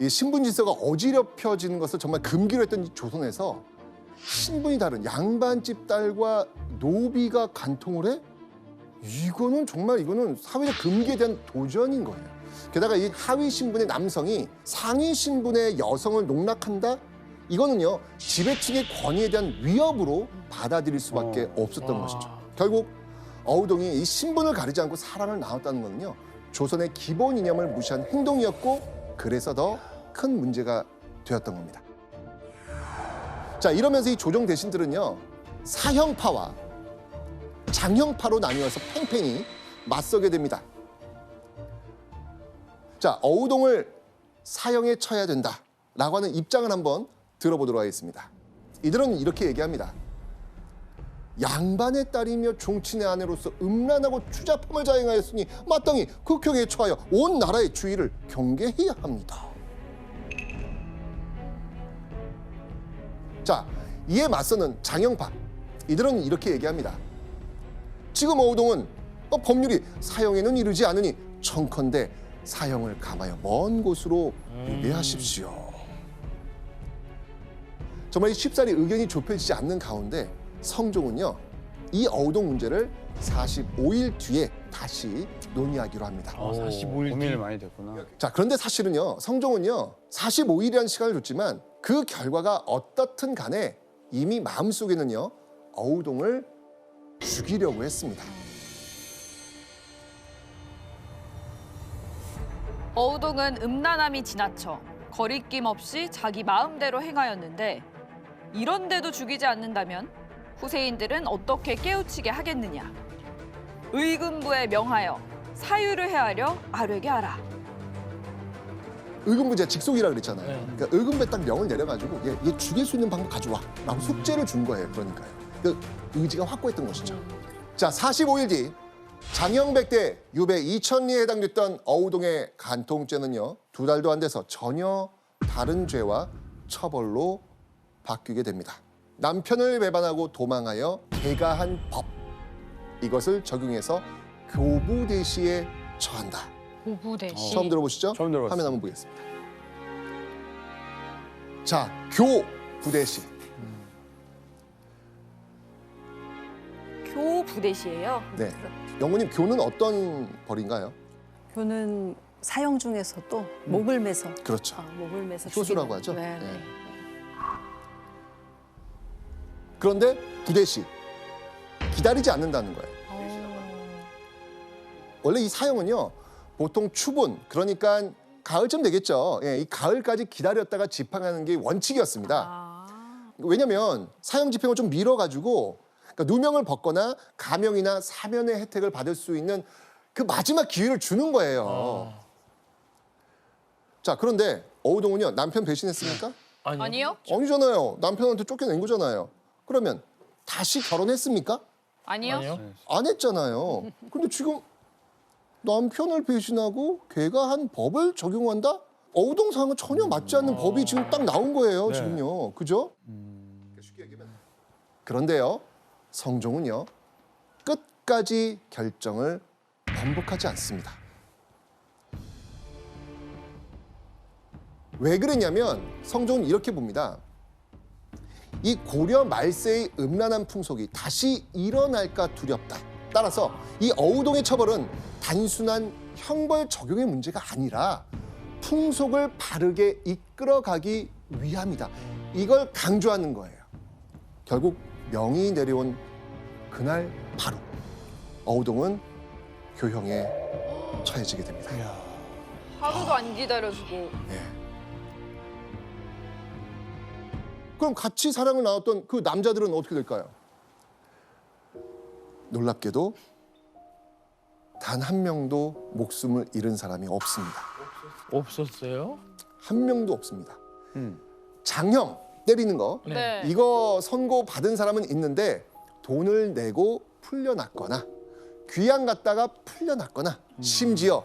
이 신분 질서가 어지럽혀지는 것을 정말 금기로 했던 이 조선에서 신분이 다른 양반집 딸과 노비가 간통을 해? 이거는 정말 이거는 사회적 금기에 대한 도전인 거예요. 게다가 이 하위 신분의 남성이 상위 신분의 여성을 농락한다? 이거는요, 지배층의 권위에 대한 위협으로 받아들일 수밖에 없었던 것이죠. 결국 어우동이 이 신분을 가리지 않고 사랑을 나눴다는 것은요, 조선의 기본 이념을 무시한 행동이었고, 그래서 더 큰 문제가 되었던 겁니다. 자, 이러면서 이 조정 대신들은요, 사형파와 장형파로 나뉘어서 팽팽히 맞서게 됩니다. 자, 어우동을 사형에 처해야 된다라고 하는 입장을 한번 들어보도록 하겠습니다. 이들은 이렇게 얘기합니다. 양반의 딸이며 종친의 아내로서 음란하고 추잡함을 자행하였으니 마땅히 극형에 처하여 온 나라의 주의를 경계해야 합니다. 자, 이에 맞서는 장형파, 이들은 이렇게 얘기합니다. 지금 어우동은 법률이 사형에는 이르지 않으니 청컨대 사형을 감하여 먼 곳으로 유배하십시오. 정말 이 쉽사리 의견이 좁혀지지 않는 가운데 성종은요, 이 어우동 문제를 45일 뒤에 다시 논의하기로 합니다. 45일 고민이 뒤. 많이 됐구나. 자, 그런데 사실은요, 성종은요, 45일이라는 시간을 줬지만 그 결과가 어떻든 간에 이미 마음속에는요, 어우동을 죽이려고 했습니다. 어우동은 음란함이 지나쳐 거리낌 없이 자기 마음대로 행하였는데 이런데도 죽이지 않는다면 후세인들은 어떻게 깨우치게 하겠느냐. 의금부에 명하여 사유를 헤아려 아뢰게 하라. 의금부 제가 직속이라 그랬잖아요. 네. 그러니까 의금부에 딱 명을 내려가지고 얘 죽일 수 있는 방법 가져와 라고 숙제를 준 거예요. 그러니까요. 그 의지가 확고했던 것이죠. 자, 45일 뒤 장형백대 유배 2,000리에 해당됐던 어우동의 간통죄는요, 2달도 안 돼서 전혀 다른 죄와 처벌로 바뀌게 됩니다. 남편을 배반하고 도망하여 개가한 법. 이것을 적용해서 교부대시에 처한다. 고부대시. 처음 들어보시죠? 처음 들어봤어요. 화면 한번 보겠습니다. 자, 교부대시. 교부대시예요. 네. 영호님, 교는 어떤 벌인가요? 교는 사형 중에서도 목을 매서 그렇죠. 목을 매서 효수라고 죽이는. 하죠. 네, 네. 네. 그런데 부대시 기다리지 않는다는 거예요. 원래 이 사형은요, 보통 추분, 그러니까 가을쯤 되겠죠. 예, 이 가을까지 기다렸다가 집행하는 게 원칙이었습니다. 왜냐면 사형 집행을 좀 미뤄가지고 그러니까 누명을 벗거나 감형이나 사면의 혜택을 받을 수 있는 그 마지막 기회를 주는 거예요. 자, 그런데 어우동은요, 남편 배신했습니까? 아니요? 아니잖아요. 남편한테 쫓겨낸 거잖아요. 그러면 다시 결혼했습니까? 아니요? 아니요? 안 했잖아요. 근데 지금 남편을 배신하고 걔가 한 법을 적용한다? 어우동상은 전혀 맞지 않는 법이 지금 딱 나온 거예요. 네. 지금요. 그죠? 그런데요. 성종은요. 끝까지 결정을 번복하지 않습니다. 왜 그랬냐면 성종은 이렇게 봅니다. 이 고려 말세의 음란한 풍속이 다시 일어날까 두렵다. 따라서 이 어우동의 처벌은 단순한 형벌 적용의 문제가 아니라 풍속을 바르게 이끌어가기 위함이다. 이걸 강조하는 거예요. 결국 명이 내려온 그날 바로 어우동은 교형에 처해지게 됩니다. 하루도 안 기다려주고. 그럼 같이 사랑을 나눴던 그 남자들은 어떻게 될까요? 놀랍게도 단 한 명도 목숨을 잃은 사람이 없습니다. 없었어요? 한 명도 없습니다. 장형 때리는 거 네. 이거 선고 받은 사람은 있는데 돈을 내고 풀려났거나 귀양 갔다가 풀려났거나 심지어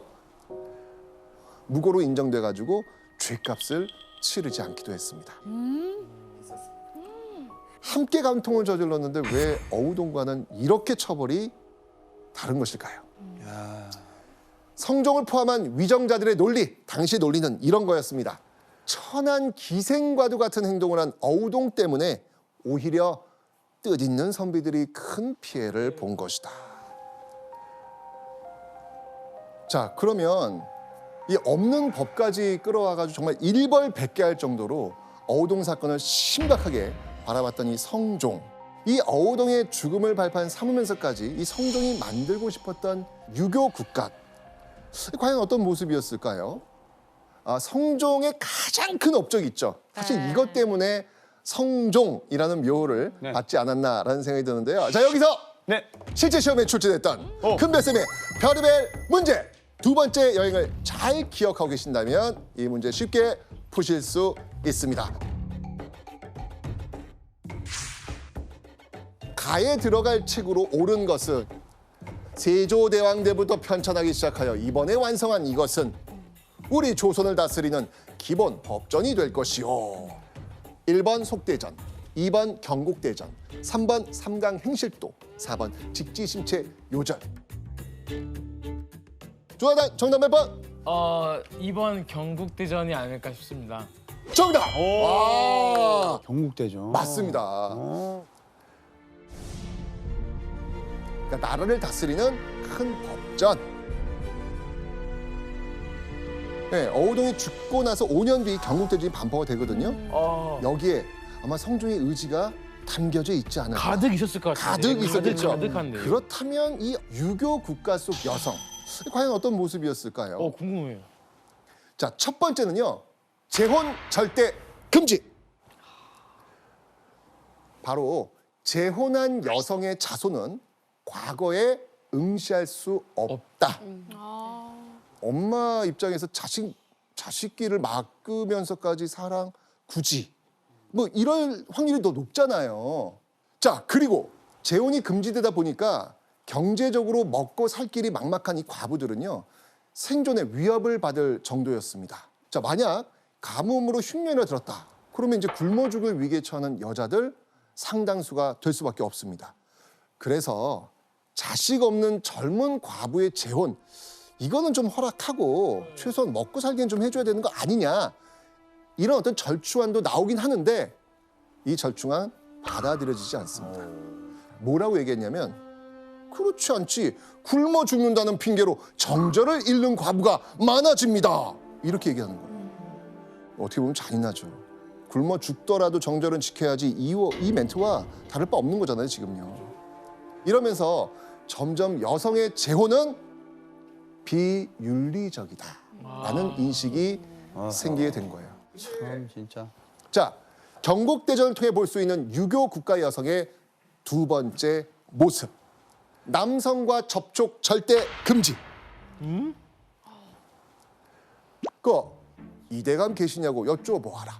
무고로 인정돼 가지고 죄값을 치르지 않기도 했습니다. 함께 간통을 저질렀는데 왜 어우동과는 이렇게 처벌이 다른 것일까요? 야. 성종을 포함한 위정자들의 논리, 당시 논리는 이런 거였습니다. 천한 기생과도 같은 행동을 한 어우동 때문에 오히려 뜻있는 선비들이 큰 피해를 본 것이다. 자, 그러면 이 없는 법까지 끌어와가지고 정말 일벌백계할 정도로 어우동 사건을 심각하게 바라봤던 이 성종. 이 어우동의 죽음을 발판 삼으면서까지 이 성종이 만들고 싶었던 유교 국가. 과연 어떤 모습이었을까요? 성종의 가장 큰 업적이 있죠. 사실 네. 이것 때문에 성종이라는 묘호를 네. 받지 않았나라는 생각이 드는데요. 자, 여기서 네. 실제 시험에 출제됐던 큰별쌤의 별의별 문제 두 번째 여행을 잘 기억하고 계신다면 이 문제 쉽게 푸실 수 있습니다. 가에 들어갈 책으로 옳은 것은 세조대왕 때부터 편찬하기 시작하여 이번에 완성한 이것은 우리 조선을 다스리는 기본 법전이 될 것이요. 1번 속대전, 2번 경국대전, 3번 삼강행실도, 4번 직지심체 요절. 조나단 정답 몇 번? 2번 경국대전이 아닐까 싶습니다. 정답! 와, 경국대전. 맞습니다. 그러니까 나라를 다스리는 큰 법전. 네, 어우동이 죽고 나서 5년 뒤 경국대전이 반포가 되거든요. 여기에 아마 성종의 의지가 담겨져 있지 않을까. 가득 있었을 것 같아요. 가득 있었겠죠. 가득한데요. 그렇다면 이 유교 국가 속 여성 과연 어떤 모습이었을까요? 궁금해요. 자, 첫 번째는요. 재혼 절대 금지. 바로 재혼한 여성의 자손은 과거에 응시할 수 없다. 엄마 입장에서 자식끼를 맡으면서까지 사랑 굳이 뭐 이럴 확률이 더 높잖아요. 자, 그리고 재혼이 금지되다 보니까 경제적으로 먹고 살 길이 막막한 이 과부들은요. 생존에 위협을 받을 정도였습니다. 자, 만약 가뭄으로 흉년에 들었다. 그러면 이제 굶어 죽을 위기에 처하는 여자들 상당수가 될 수밖에 없습니다. 그래서 자식 없는 젊은 과부의 재혼, 이거는 좀 허락하고 최소한 먹고 살기는 좀 해줘야 되는 거 아니냐, 이런 어떤 절충안도 나오긴 하는데 이 절충안 받아들여지지 않습니다. 뭐라고 얘기했냐면, 그렇지 않지, 굶어 죽는다는 핑계로 정절을 잃는 과부가 많아집니다, 이렇게 얘기하는 거예요. 어떻게 보면 잔인하죠. 굶어 죽더라도 정절은 지켜야지, 이 멘트와 다를 바 없는 거잖아요, 지금요. 이러면서 점점 여성의 재혼은 비윤리적이다라는 인식이 생기게 된 거예요. 참 진짜. 자, 전국대전을 통해 볼 수 있는 유교 국가 여성의 두 번째 모습. 남성과 접촉 절대 금지. 그 이대감 계시냐고 여쭤보아라.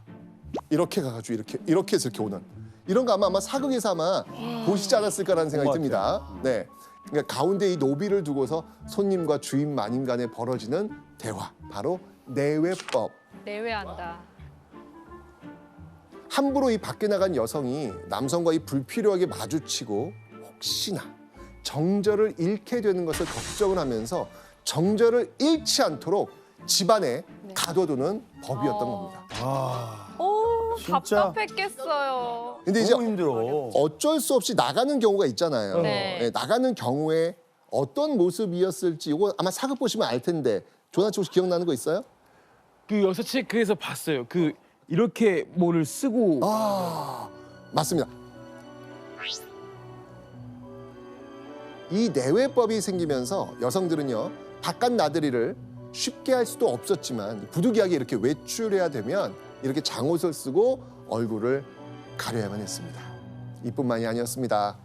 이렇게 가가지고 이렇게 해서 이렇게 오는. 이런 거 아마 사극에서 아마 보시지 않았을까라는 생각이 듭니다. 네. 그러니까 가운데 이 노비를 두고서 손님과 주인 마님 간에 벌어지는 대화. 바로 내외법. 내외한다. 함부로 이 밖에 나간 여성이 남성과 이 불필요하게 마주치고 혹시나 정절을 잃게 되는 것을 걱정을 하면서 정절을 잃지 않도록 집안에 가둬두는 법이었던 겁니다. 오, 진짜. 답답했겠어요. 근데 이제 너무 힘들어. 어쩔 수 없이 나가는 경우가 있잖아요. 네. 네, 나가는 경우에 어떤 모습이었을지 이거 아마 사극 보시면 알 텐데 조나 씨 혹시 기억나는 거 있어요? 그 여사체크에서 봤어요. 그 이렇게 뭐를 쓰고 아, 맞습니다. 이 내외법이 생기면서 여성들은요, 바깥 나들이를 쉽게 할 수도 없었지만 부득이하게 이렇게 외출해야 되면 이렇게 장옷을 쓰고 얼굴을 가려야만 했습니다. 이뿐만이 아니었습니다.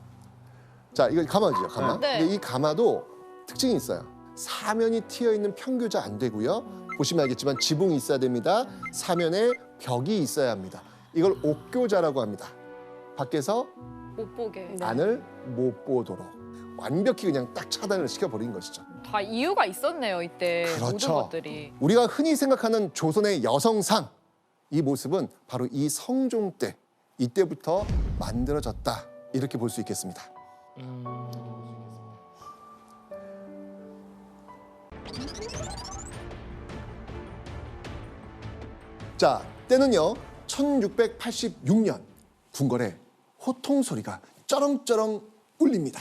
자, 이거 가마지요, 가마. 네. 근데 이 가마도 특징이 있어요. 사면이 튀어 있는 평교자 안 되고요. 보시면 알겠지만 지붕이 있어야 됩니다. 사면에 벽이 있어야 합니다. 이걸 옥교자라고 합니다. 밖에서 못 보게. 안을 못 보도록 완벽히 그냥 딱 차단을 시켜버린 것이죠. 다 이유가 있었네요, 이때. 모든 그렇죠. 것들이. 우리가 흔히 생각하는 조선의 여성상, 이 모습은 바로 이 성종 때, 이때부터 만들어졌다, 이렇게 볼 수 있겠습니다. 자, 때는요 1686년 궁궐에 호통 소리가 쩌렁쩌렁 울립니다.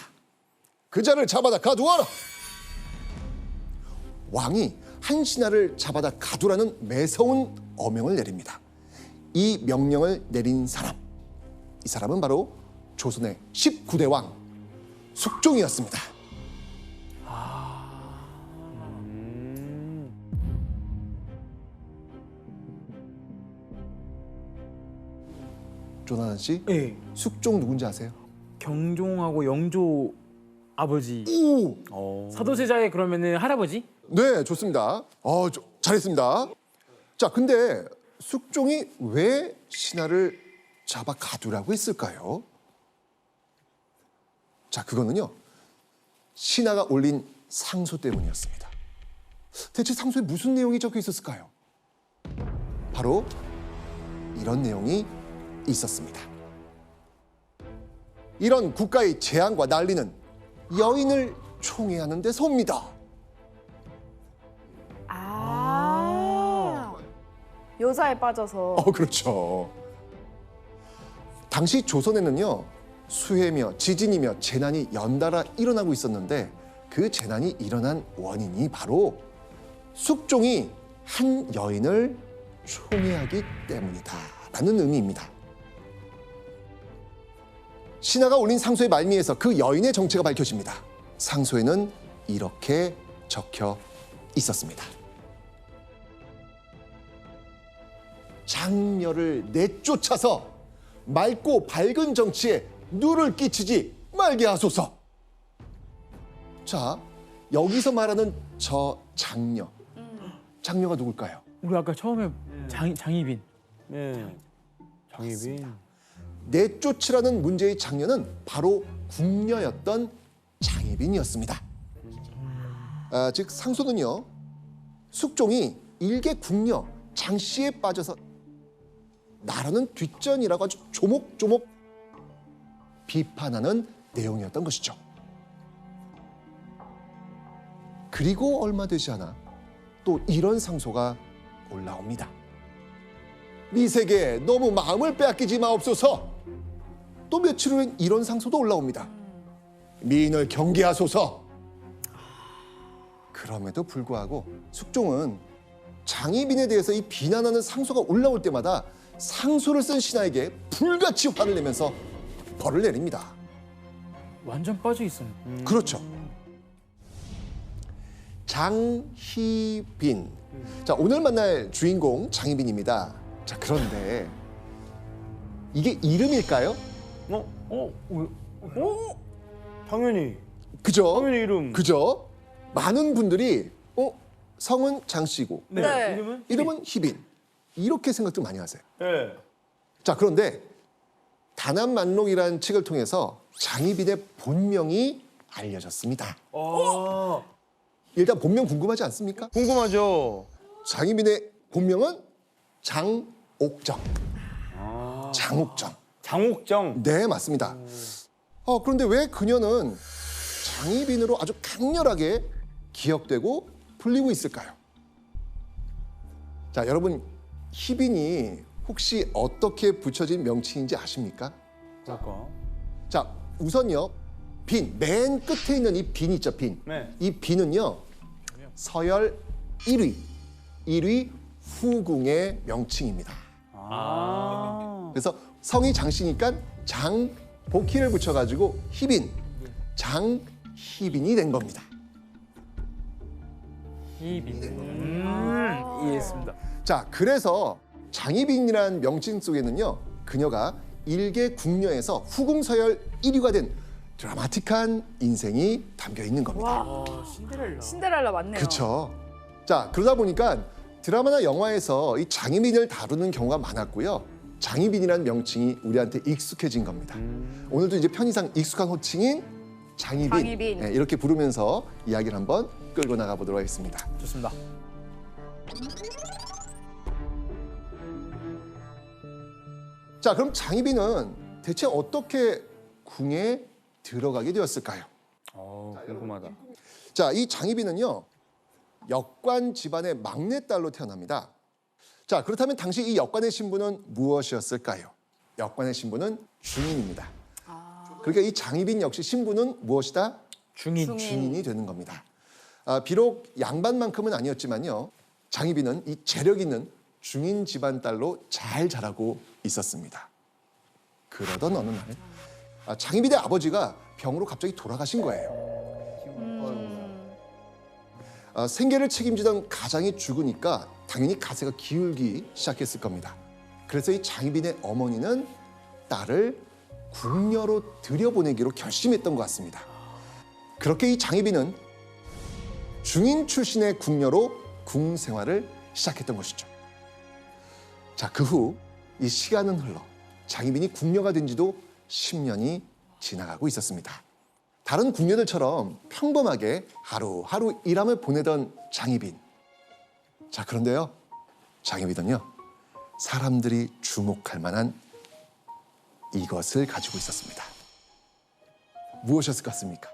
그자를 잡아다 가두어라. 왕이 한 신하를 잡아다 가두라는 매서운 어명을 내립니다. 이 명령을 내린 사람, 이 사람은 바로 조선의 19대 왕 숙종이었습니다. 조나단 씨, 예. 숙종 누군지 아세요? 경종하고 영조 아버지. 오, 사도세자의 그러면은 할아버지? 네, 좋습니다. 잘했습니다. 자, 근데 숙종이 왜 신하를 잡아 가두라고 했을까요? 자, 그거는요, 신하가 올린 상소 때문이었습니다. 대체 상소에 무슨 내용이 적혀 있었을까요? 바로 이런 내용이 있었습니다. 이런 국가의 재앙과 난리는 여인을 총애하는 데서 옵니다. 여자에 빠져서. 그렇죠. 당시 조선에는요, 수해며 지진이며 재난이 연달아 일어나고 있었는데 그 재난이 일어난 원인이 바로 숙종이 한 여인을 총애하기 때문이다라는 의미입니다. 신하가 올린 상소의 말미에서 그 여인의 정체가 밝혀집니다. 상소에는 이렇게 적혀 있었습니다. 장녀를 내쫓아서 맑고 밝은 정치에 누를 끼치지 말게 하소서. 자, 여기서 말하는 저 장녀, 장녀가 누굴까요? 우리 아까 처음에 장희빈. 네. 장희빈. 내쫓으라는 문제의 장녀는 바로 궁녀였던 장희빈이었습니다. 즉 상소는요, 숙종이 일개 궁녀 장씨에 빠져서 나라는 뒷전이라고 아주 조목조목 비판하는 내용이었던 것이죠. 그리고 얼마 되지 않아 또 이런 상소가 올라옵니다. 미세계 너무 마음을 빼앗기지 마옵소서. 또 며칠 후엔 이런 상소도 올라옵니다. 미인을 경계하소서. 그럼에도 불구하고 숙종은 장희빈에 대해서 이 비난하는 상소가 올라올 때마다 상소를 쓴 신하에게 불같이 화를 내면서 벌을 내립니다. 완전 빠져 있었네. 그렇죠. 장희빈. 자, 오늘 만날 주인공 장희빈입니다. 자, 그런데 이게 이름일까요? 당연히 그죠? 당연히 이름. 그죠? 많은 분들이 성은 장 씨고 네. 이름은? 이름은 희빈. 이렇게 생각도 많이 하세요. 네. 자, 그런데 다남만록이라는 책을 통해서 장희빈의 본명이 알려졌습니다. 아, 일단 본명 궁금하지 않습니까? 궁금하죠. 장희빈의 본명은 장옥정. 장옥정. 장옥정. 네, 맞습니다. 그런데 왜 그녀는 장희빈으로 아주 강렬하게 기억되고 불리고 있을까요? 자, 여러분, 희빈이 혹시 어떻게 붙여진 명칭인지 아십니까? 잠깐. 자, 우선요, 빈, 맨 끝에 있는 이 빈 있죠, 빈. 네. 이 빈은요, 서열 1위 후궁의 명칭입니다. 그래서 성이 장씨니까 장 복희를 붙여가지고 희빈, 장희빈이 된 겁니다. 희빈. 이해했습니다. 자, 그래서 장희빈이라는 명칭 속에는요, 그녀가 일개 궁녀에서 후궁 서열 1위가 된 드라마틱한 인생이 담겨 있는 겁니다. 신데렐라 맞네요. 그렇죠. 자, 그러다 보니까 드라마나 영화에서 이 장희빈을 다루는 경우가 많았고요. 장희빈이라는 명칭이 우리한테 익숙해진 겁니다. 오늘도 이제 편의상 익숙한 호칭인 장희빈, 장희빈. 네, 이렇게 부르면서 이야기를 한번 끌고 나가 보도록 하겠습니다. 좋습니다. 자, 그럼 장희빈은 대체 어떻게 궁에 들어가게 되었을까요? 궁금하다. 자, 이 장희빈은요, 역관 집안의 막내딸로 태어납니다. 자, 그렇다면 당시 이 역관의 신분은 무엇이었을까요? 역관의 신분은 중인입니다. 그러니까 이 장희빈 역시 신분은 무엇이다? 중인. 중인이 되는 겁니다. 비록 양반만큼은 아니었지만요, 장희빈은 이 재력 있는 중인 집안 딸로 잘 자라고 있었습니다. 그러던 어느 날 장희빈의 아버지가 병으로 갑자기 돌아가신 거예요. 생계를 책임지던 가장이 죽으니까 당연히 가세가 기울기 시작했을 겁니다. 그래서 이 장희빈의 어머니는 딸을 궁녀로 들여보내기로 결심했던 것 같습니다. 그렇게 이 장희빈은 중인 출신의 궁녀로 궁 생활을 시작했던 것이죠. 자, 그 후 이 시간은 흘러 장희빈이 궁녀가 된 지도 10년이 지나가고 있었습니다. 다른 궁녀들처럼 평범하게 하루하루 일함을 보내던 장희빈. 자, 그런데요, 장희빈은요, 사람들이 주목할 만한 이것을 가지고 있었습니다. 무엇이었을 것 같습니까?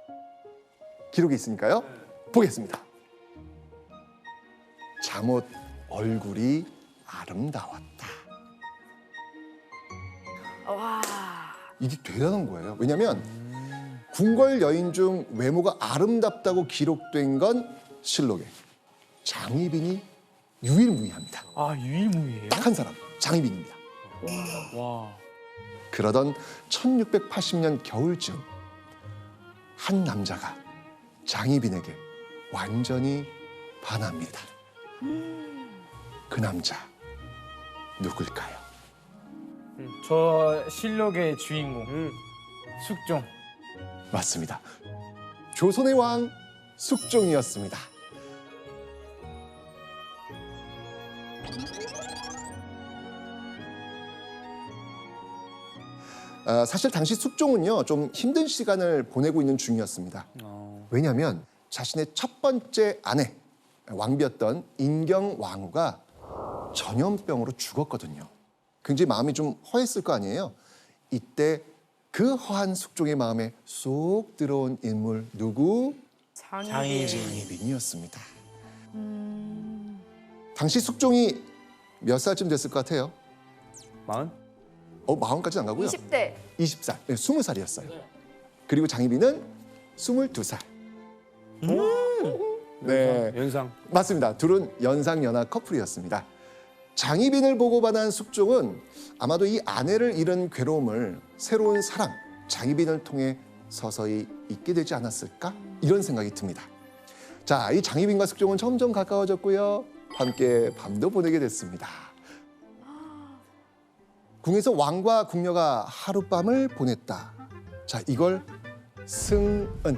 기록이 있으니까요. 보겠습니다. 잠옷 얼굴이 아름다웠다. 와. 이게 대단한 거예요. 왜냐하면 궁궐 여인 중 외모가 아름답다고 기록된 건 실록에 장희빈이 유일무이합니다. 아, 유일무이예요? 딱 한 사람, 장희빈입니다. 와. 그러던 1680년 겨울쯤 한 남자가 장희빈에게 완전히 반합니다. 그 남자 누굴까요? 저 실록의 주인공 숙종. 맞습니다. 조선의 왕 숙종이었습니다. 사실 당시 숙종은요, 좀 힘든 시간을 보내고 있는 중이었습니다. 왜냐하면 자신의 첫 번째 아내, 왕비였던 인경왕후가 전염병으로 죽었거든요. 굉장히 마음이 좀 허했을 거 아니에요. 이때 그 허한 숙종의 마음에 쏙 들어온 인물 누구? 장희빈이었습니다. 당시 숙종이 몇 살쯤 됐을 것 같아요? 마흔? 40까지는 안 가고요. 20대. 20살, 20살이었어요. 그리고 장희빈은 22살. 네, 연상. 맞습니다. 둘은 연상연하 커플이었습니다. 장희빈을 보고 반한 숙종은 아마도 이 아내를 잃은 괴로움을 새로운 사랑, 장희빈을 통해 서서히 잊게 되지 않았을까? 이런 생각이 듭니다. 자, 이 장희빈과 숙종은 점점 가까워졌고요. 함께 밤도 보내게 됐습니다. 궁에서 왕과 궁녀가 하룻밤을 보냈다. 자, 이걸 승은.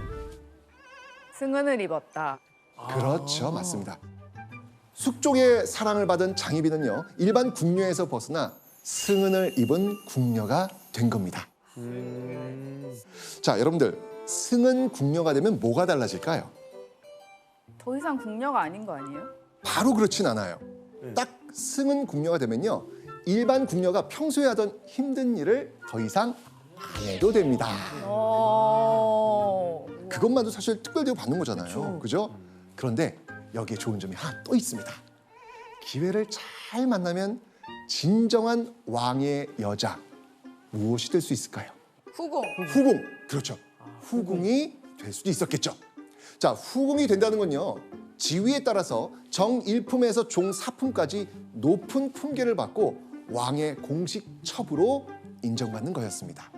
승은을 입었다. 그렇죠, 맞습니다. 숙종의 사랑을 받은 장희빈은요, 일반 궁녀에서 벗어나 승은을 입은 궁녀가 된 겁니다. 자, 여러분들, 승은 궁녀가 되면 뭐가 달라질까요? 더 이상 궁녀가 아닌 거 아니에요? 바로 그렇진 않아요. 딱 승은 궁녀가 되면요, 일반 궁녀가 평소에 하던 힘든 일을 더 이상 안 해도 됩니다. 그것만도 사실 특별 대우 받는 거잖아요. 그죠? 그런데 여기에 좋은 점이 하나 또 있습니다. 기회를 잘 만나면 진정한 왕의 여자, 무엇이 될 수 있을까요? 후궁. 후궁. 그렇죠. 후궁이 될 수도 있었겠죠. 자, 후궁이 된다는 건요, 지위에 따라서 정일품에서 종사품까지 높은 품계를 받고 왕의 공식 첩으로 인정받는 거였습니다.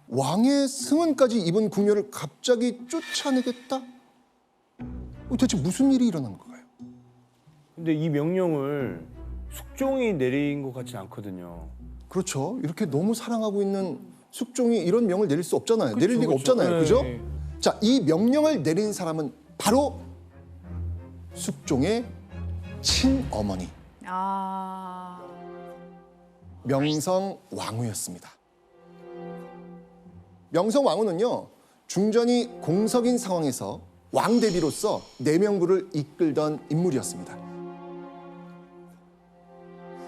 왕의 승은까지 입은 궁녀를 갑자기 쫓아내겠다? 대체 무슨 일이 일어난 건가요? 근데 이 명령을 숙종이 내린 것 같진 않거든요. 그렇죠. 이렇게 너무 사랑하고 있는 숙종이 이런 명을 내릴 수 없잖아요. 내릴 리가 없잖아요. 그죠? 자, 이 명령을 내린 사람은 바로 숙종의 친어머니 명성왕후였습니다. 명성왕후는요, 중전이 공석인 상황에서 왕대비로서 내명부를 이끌던 인물이었습니다.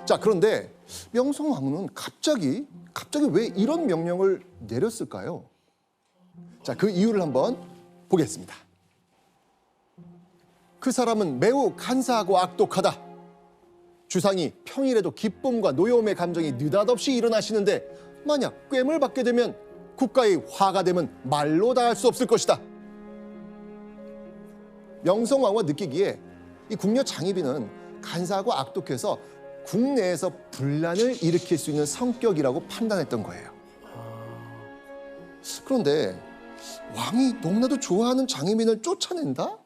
자, 그런데 명성왕후는 갑자기 왜 이런 명령을 내렸을까요? 자, 그 이유를 한번 보겠습니다. 그 사람은 매우 간사하고 악독하다. 주상이 평일에도 기쁨과 노여움의 감정이 느닷없이 일어나시는데 만약 꿰을 받게 되면 국가의 화가 되면 말로 다 할 수 없을 것이다. 명성왕후가 느끼기에 이 궁녀 장희빈은 간사하고 악독해서 국내에서 분란을 일으킬 수 있는 성격이라고 판단했던 거예요. 그런데 왕이 너무나도 좋아하는 장희빈을 쫓아낸다?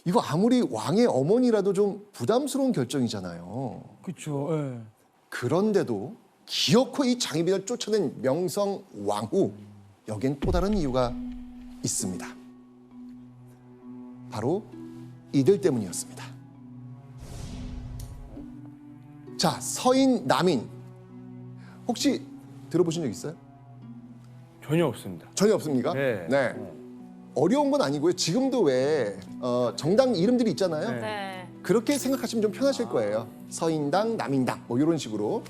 이거 아무리 왕의 어머니라도 좀 부담스러운 결정이잖아요. 그렇죠. 예. 그런데도 기어코 이 장희빈을 쫓아낸 명성왕후, 여긴 또 다른 이유가 있습니다. 바로 이들 때문이었습니다. 자, 서인, 남인. 혹시 들어보신 적 있어요? 전혀 없습니다. 전혀 없습니까? 네. 어려운 건 아니고요. 지금도 왜 정당 이름들이 있잖아요. 네. 그렇게 생각하시면 좀 편하실 거예요. 서인당, 남인당 뭐 이런 식으로.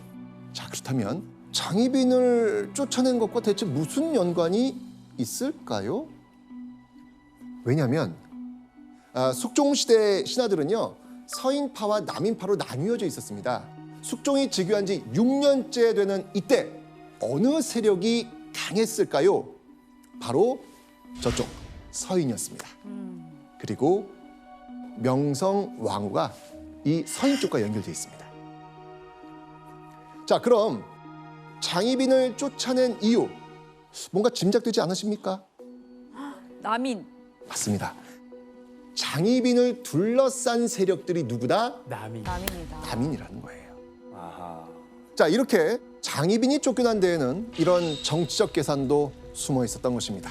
자, 그렇다면 장희빈을 쫓아낸 것과 대체 무슨 연관이 있을까요? 왜냐하면 숙종시대 신하들은요, 서인파와 남인파로 나뉘어져 있었습니다. 숙종이 즉위한 지 6년째 되는 이때 어느 세력이 강했을까요? 바로 저쪽 서인이었습니다. 그리고 명성왕후가 이 서인 쪽과 연결되어 있습니다. 자, 그럼 장희빈을 쫓아낸 이유 뭔가 짐작되지 않으십니까? 남인. 맞습니다. 장희빈을 둘러싼 세력들이 누구다? 남인이다. 남인이라는 거예요. 아하. 자, 이렇게 장희빈이 쫓겨난 데에는 이런 정치적 계산도 숨어 있었던 것입니다.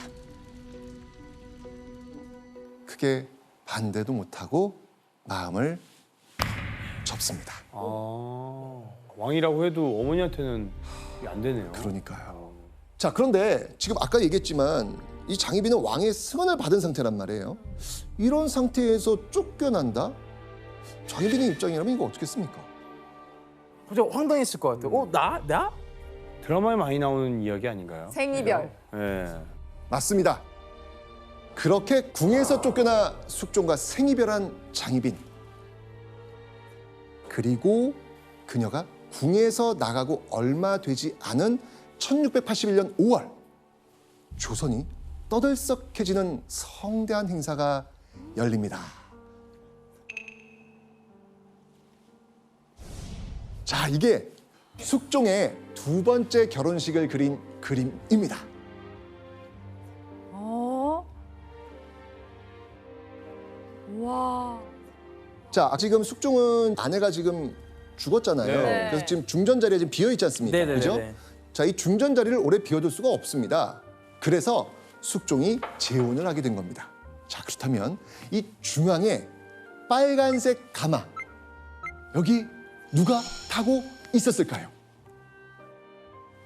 크게 반대도 못하고 마음을 접습니다. 왕이라고 해도 어머니한테는 이게 안 되네요. 그러니까요. 자, 그런데 지금 아까 얘기했지만 이 장희빈은 왕의 승언을 받은 상태란 말이에요. 이런 상태에서 쫓겨난다? 장희빈의 입장이라면 이거 어떻겠습니까? 진짜 황당했을 것 같아요. 나? 드라마에 많이 나오는 이야기 아닌가요? 생이별. 예. 맞습니다. 그렇게 궁에서 쫓겨나 숙종과 생이별한 장희빈. 그리고 그녀가 궁에서 나가고 얼마 되지 않은 1681년 5월 조선이 떠들썩해지는 성대한 행사가 열립니다. 자, 이게 숙종의 두 번째 결혼식을 그린 그림입니다. 와. 자, 지금 숙종은 아내가 지금 죽었잖아요. 네. 그래서 지금 중전 자리에 지금 비어 있지 않습니까? 네네네네. 그죠? 자, 이 중전 자리를 오래 비워둘 수가 없습니다. 그래서 숙종이 재혼을 하게 된 겁니다. 자, 그렇다면 이 중앙에 빨간색 가마 여기 누가 타고 있었을까요?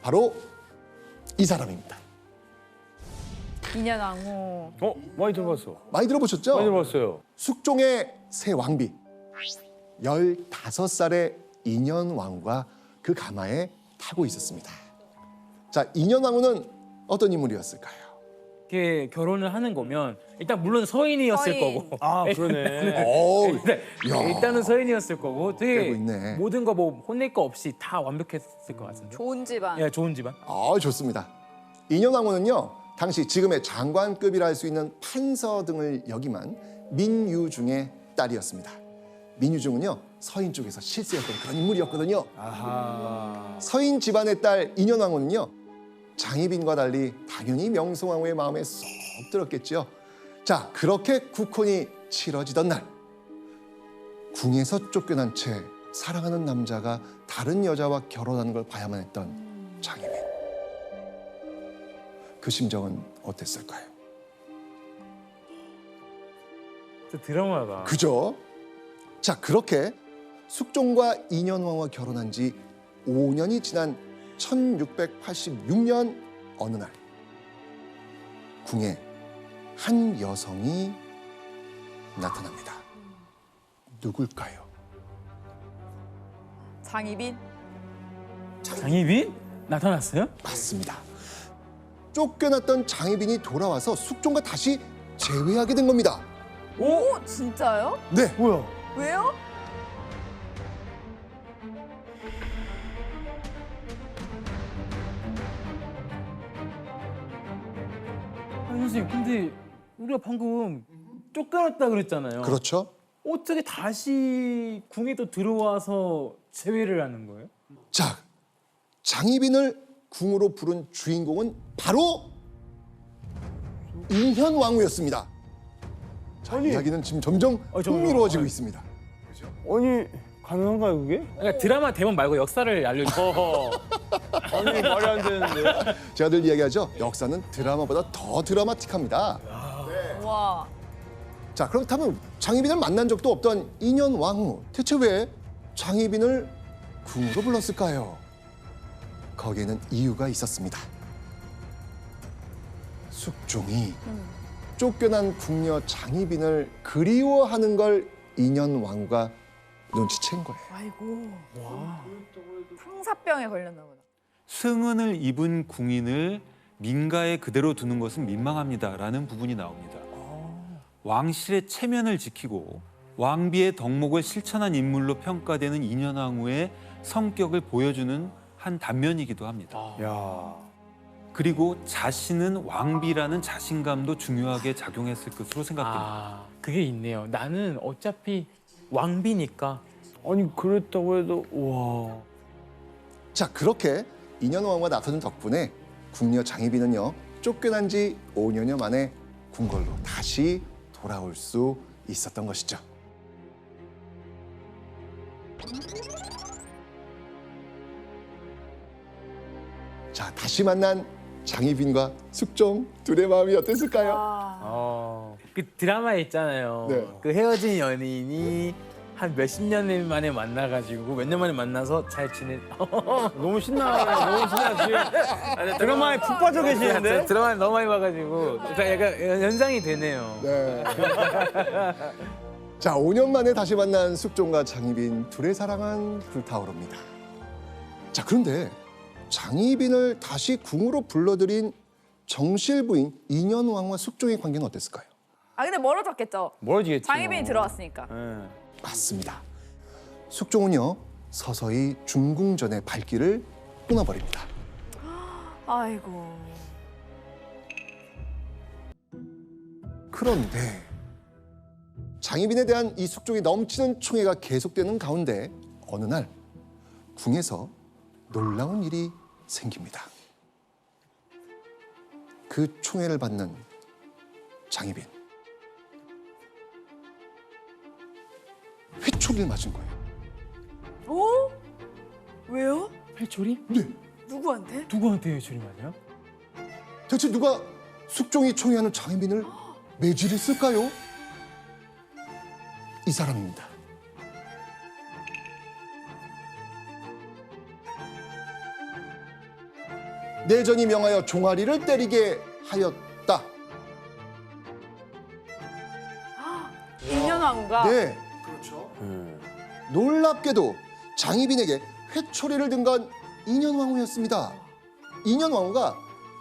바로 이 사람입니다. 인현왕후. 많이 들어봤어. 많이 들어보셨죠? 많이 들어봤어요. 숙종의 새 왕비 15살의 인현왕후가 그 가마에 타고 있었습니다. 자, 인현왕후는 어떤 인물이었을까요? 이렇게 결혼을 하는 거면 일단 물론 서인이었을 서인. 거고. 아, 그러네. 어우, 일단은 서인이었을 거고 되게 깨고 있네. 모든 거 뭐 혼낼 거 없이 다 완벽했을 것 같은데. 좋은 집안. 예, 좋은 집안. 좋습니다. 인현왕후는요, 당시 지금의 장관급이라 할 수 있는 판서 등을 역임한 민유중의 딸이었습니다. 민유중은요, 서인 쪽에서 실세였던 그런 인물이었거든요. 아하. 서인 집안의 딸 인현왕후는요, 장희빈과 달리 당연히 명성황후의 마음에 쏙 들었겠죠. 자, 그렇게 국혼이 치러지던 날, 궁에서 쫓겨난 채 사랑하는 남자가 다른 여자와 결혼하는 걸 봐야만 했던 장희빈. 그 심정은 어땠을까요? 저 드라마가. 그죠? 자, 그렇게 숙종과 인현왕후가 결혼한 지 5년이 지난 1686년 어느 날 궁에 한 여성이 나타납니다. 누굴까요? 장희빈. 장희빈 나타났어요? 맞습니다. 쫓겨났던 장희빈이 돌아와서 숙종과 다시 재회하게 된 겁니다. 오, 진짜요? 네, 뭐야? 왜요? 아니, 선생님, 근데 우리가 방금 쫓겨났다 그랬잖아요. 그렇죠. 어떻게 다시 궁에 또 들어와서 재회를 하는 거예요? 자, 장희빈을 궁으로 부른 주인공은 바로 인현왕후였습니다. 자, 이야기는 지금 점점 잠깐만요. 흥미로워지고 있습니다. 아니, 가능한가요, 그게? 그러니까 드라마 대본 말고 역사를 알려주세요. 아니, 말이 안 되는데. 제가 늘 이야기하죠. 역사는 드라마보다 더 드라마틱합니다. 와. 자, 그렇다면 장희빈을 만난 적도 없던 인현왕후, 대체 왜 장희빈을 궁으로 불렀을까요? 거기에는 이유가 있었습니다. 숙종이 쫓겨난 궁녀 장희빈을 그리워하는 걸 인현왕후가 눈치챈 거예요. 아이고. 상사병에 걸렸나 보다. 승은을 입은 궁인을 민가에 그대로 두는 것은 민망합니다라는 부분이 나옵니다. 왕실의 체면을 지키고 왕비의 덕목을 실천한 인물로 평가되는 인현왕후의 성격을 보여주는 한 단면이기도 합니다. 야. 그리고 자신은 왕비라는 자신감도 중요하게 작용했을 것으로 생각됩니다. 그게 있네요. 나는 어차피 왕비니까. 아니, 그랬다고 해도, 와. 자, 그렇게 인현왕후가 나서는 덕분에 궁녀 장희빈은요, 쫓겨난 지 5년여 만에 궁궐로 다시 돌아올 수 있었던 것이죠. 자, 다시 만난 장희빈과 숙종 둘의 마음이 어땠을까요? 그 드라마에 있잖아요. 네. 그 헤어진 연인이 한 몇십 년 만에 만나가지고 몇 년 만에 만나서 잘 지내. 너무 신나. 너무 신나, 지금. 드라마에 푹 빠져 계시는데? 드라마를 너무 많이 봐가지고 그러니까 약간 연상이 되네요. 네. 자, 5년 만에 다시 만난 숙종과 장희빈 둘의 사랑은 불타오릅니다. 자, 그런데 장희빈을 다시 궁으로 불러들인 정실 부인 인현왕과 숙종의 관계는 어땠을까요? 아 근데 멀어졌겠죠. 멀어지겠지. 장희빈이 들어왔으니까. 예. 맞습니다. 숙종은요 서서히 중궁전의 발길을 끊어버립니다. 아이고. 그런데 장희빈에 대한 이 숙종이 넘치는 총애가 계속되는 가운데 어느 날 궁에서 놀라운 일이 생깁니다. 그 총애를 받는 장희빈 회초리를 맞은 거예요. 어? 왜요? 회초리? 네. 누구한테? 누구한테 회초리 맞아요? 대체 누가 숙종이 총애하는 장희빈을 매질했을까요? 이 사람입니다. 내전이 명하여 종아리를 때리게 하였다. 인현왕후가. 네, 그렇죠. 놀랍게도 장희빈에게 회초리를 든 건 인현왕후였습니다. 인현왕후가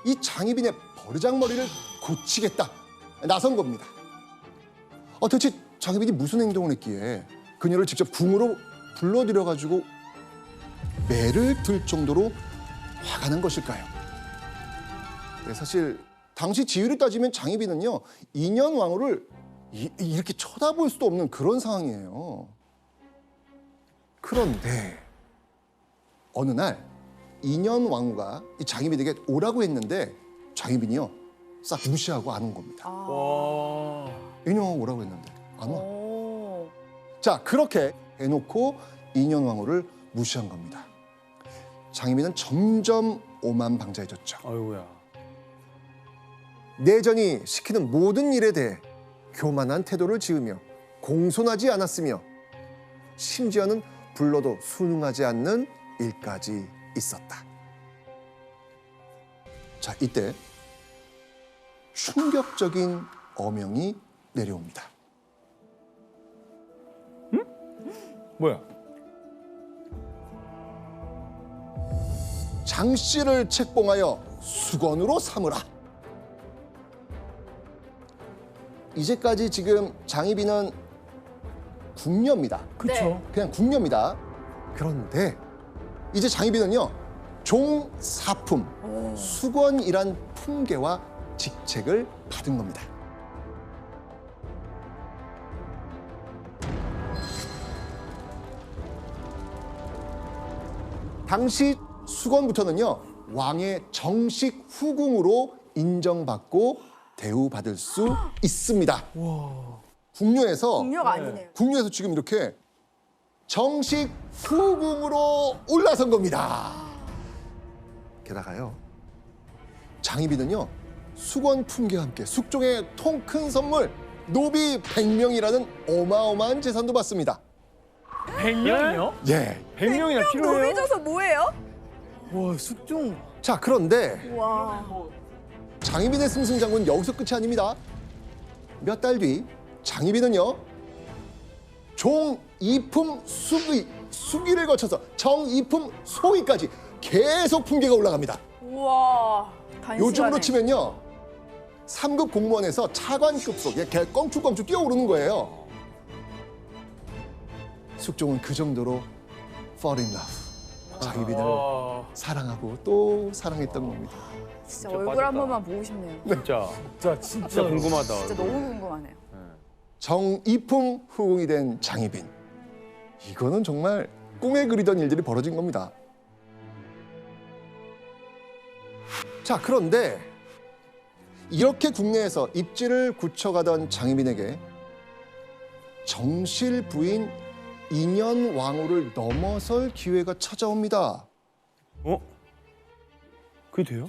이 장희빈의 버르장머리를 고치겠다 나선 겁니다. 대체 장희빈이 무슨 행동을 했기에 그녀를 직접 궁으로 불러들여가지고 매를 들 정도로 화가 난 것일까요? 네, 사실 당시 지위를 따지면 장희빈은요 인현왕후를 이렇게 쳐다볼 수도 없는 그런 상황이에요. 그런데 어느 날 인현왕후가 이 장희빈에게 오라고 했는데 장희빈이요 싹 무시하고 안 온 겁니다. 와. 인현왕후 오라고 했는데 안 와. 오. 자 그렇게 해놓고 인현왕후를 무시한 겁니다. 장희빈은 점점 오만방자해졌죠. 아이고야. 내전이 시키는 모든 일에 대해 교만한 태도를 지으며 공손하지 않았으며 심지어는 불러도 순응하지 않는 일까지 있었다. 자, 이때 충격적인 어명이 내려옵니다. 뭐야? 장 씨를 책봉하여 수건으로 삼으라. 이제까지 지금 장희빈은 궁녀입니다. 그쵸. 그냥 궁녀입니다. 그런데 이제 장희빈은요 종사품, 수건이란 품계와 직책을 받은 겁니다. 당시 수건부터는요 왕의 정식 후궁으로 인정받고 대우받을 수 있습니다. 궁녀에서 궁녀가 아니네요. 궁녀에서 지금 이렇게 정식 후궁으로 올라선 겁니다. 게다가요 장희빈은요 수건 품계와 함께 숙종의 통 큰 선물 노비 100명이라는 어마어마한 재산도 받습니다. 100명이요? 예. 100명이나 필요해요? 노비줘서 뭐예요? 와, 숙종. 자 그런데 와. 장희빈의 승승장구는 여기서 끝이 아닙니다. 몇 달 뒤 장희빈은요 종 이품 수기를 거쳐서 정이품 소위까지 계속 품계가 올라갑니다. 우와. 단시간에. 요즘으로 치면요 3급 공무원에서 차관급으로 그냥 껑충껑충 뛰어오르는 거예요. 숙종은 그 정도로 fall in love. 장희빈을 사랑하고 또 사랑했던 겁니다. 진짜 진짜 얼굴 빠졌다. 한 번만 보고 싶네요. 진짜 궁금하다. 진짜 너무 궁금하네요. 정이품 후궁이 된 장희빈. 이거는 정말 꿈에 그리던 일들이 벌어진 겁니다. 자, 그런데 이렇게 국내에서 입지를 굳혀가던 장희빈에게 정실 부인 인현왕후를 넘어설 기회가 찾아옵니다. 어? 그게 돼요?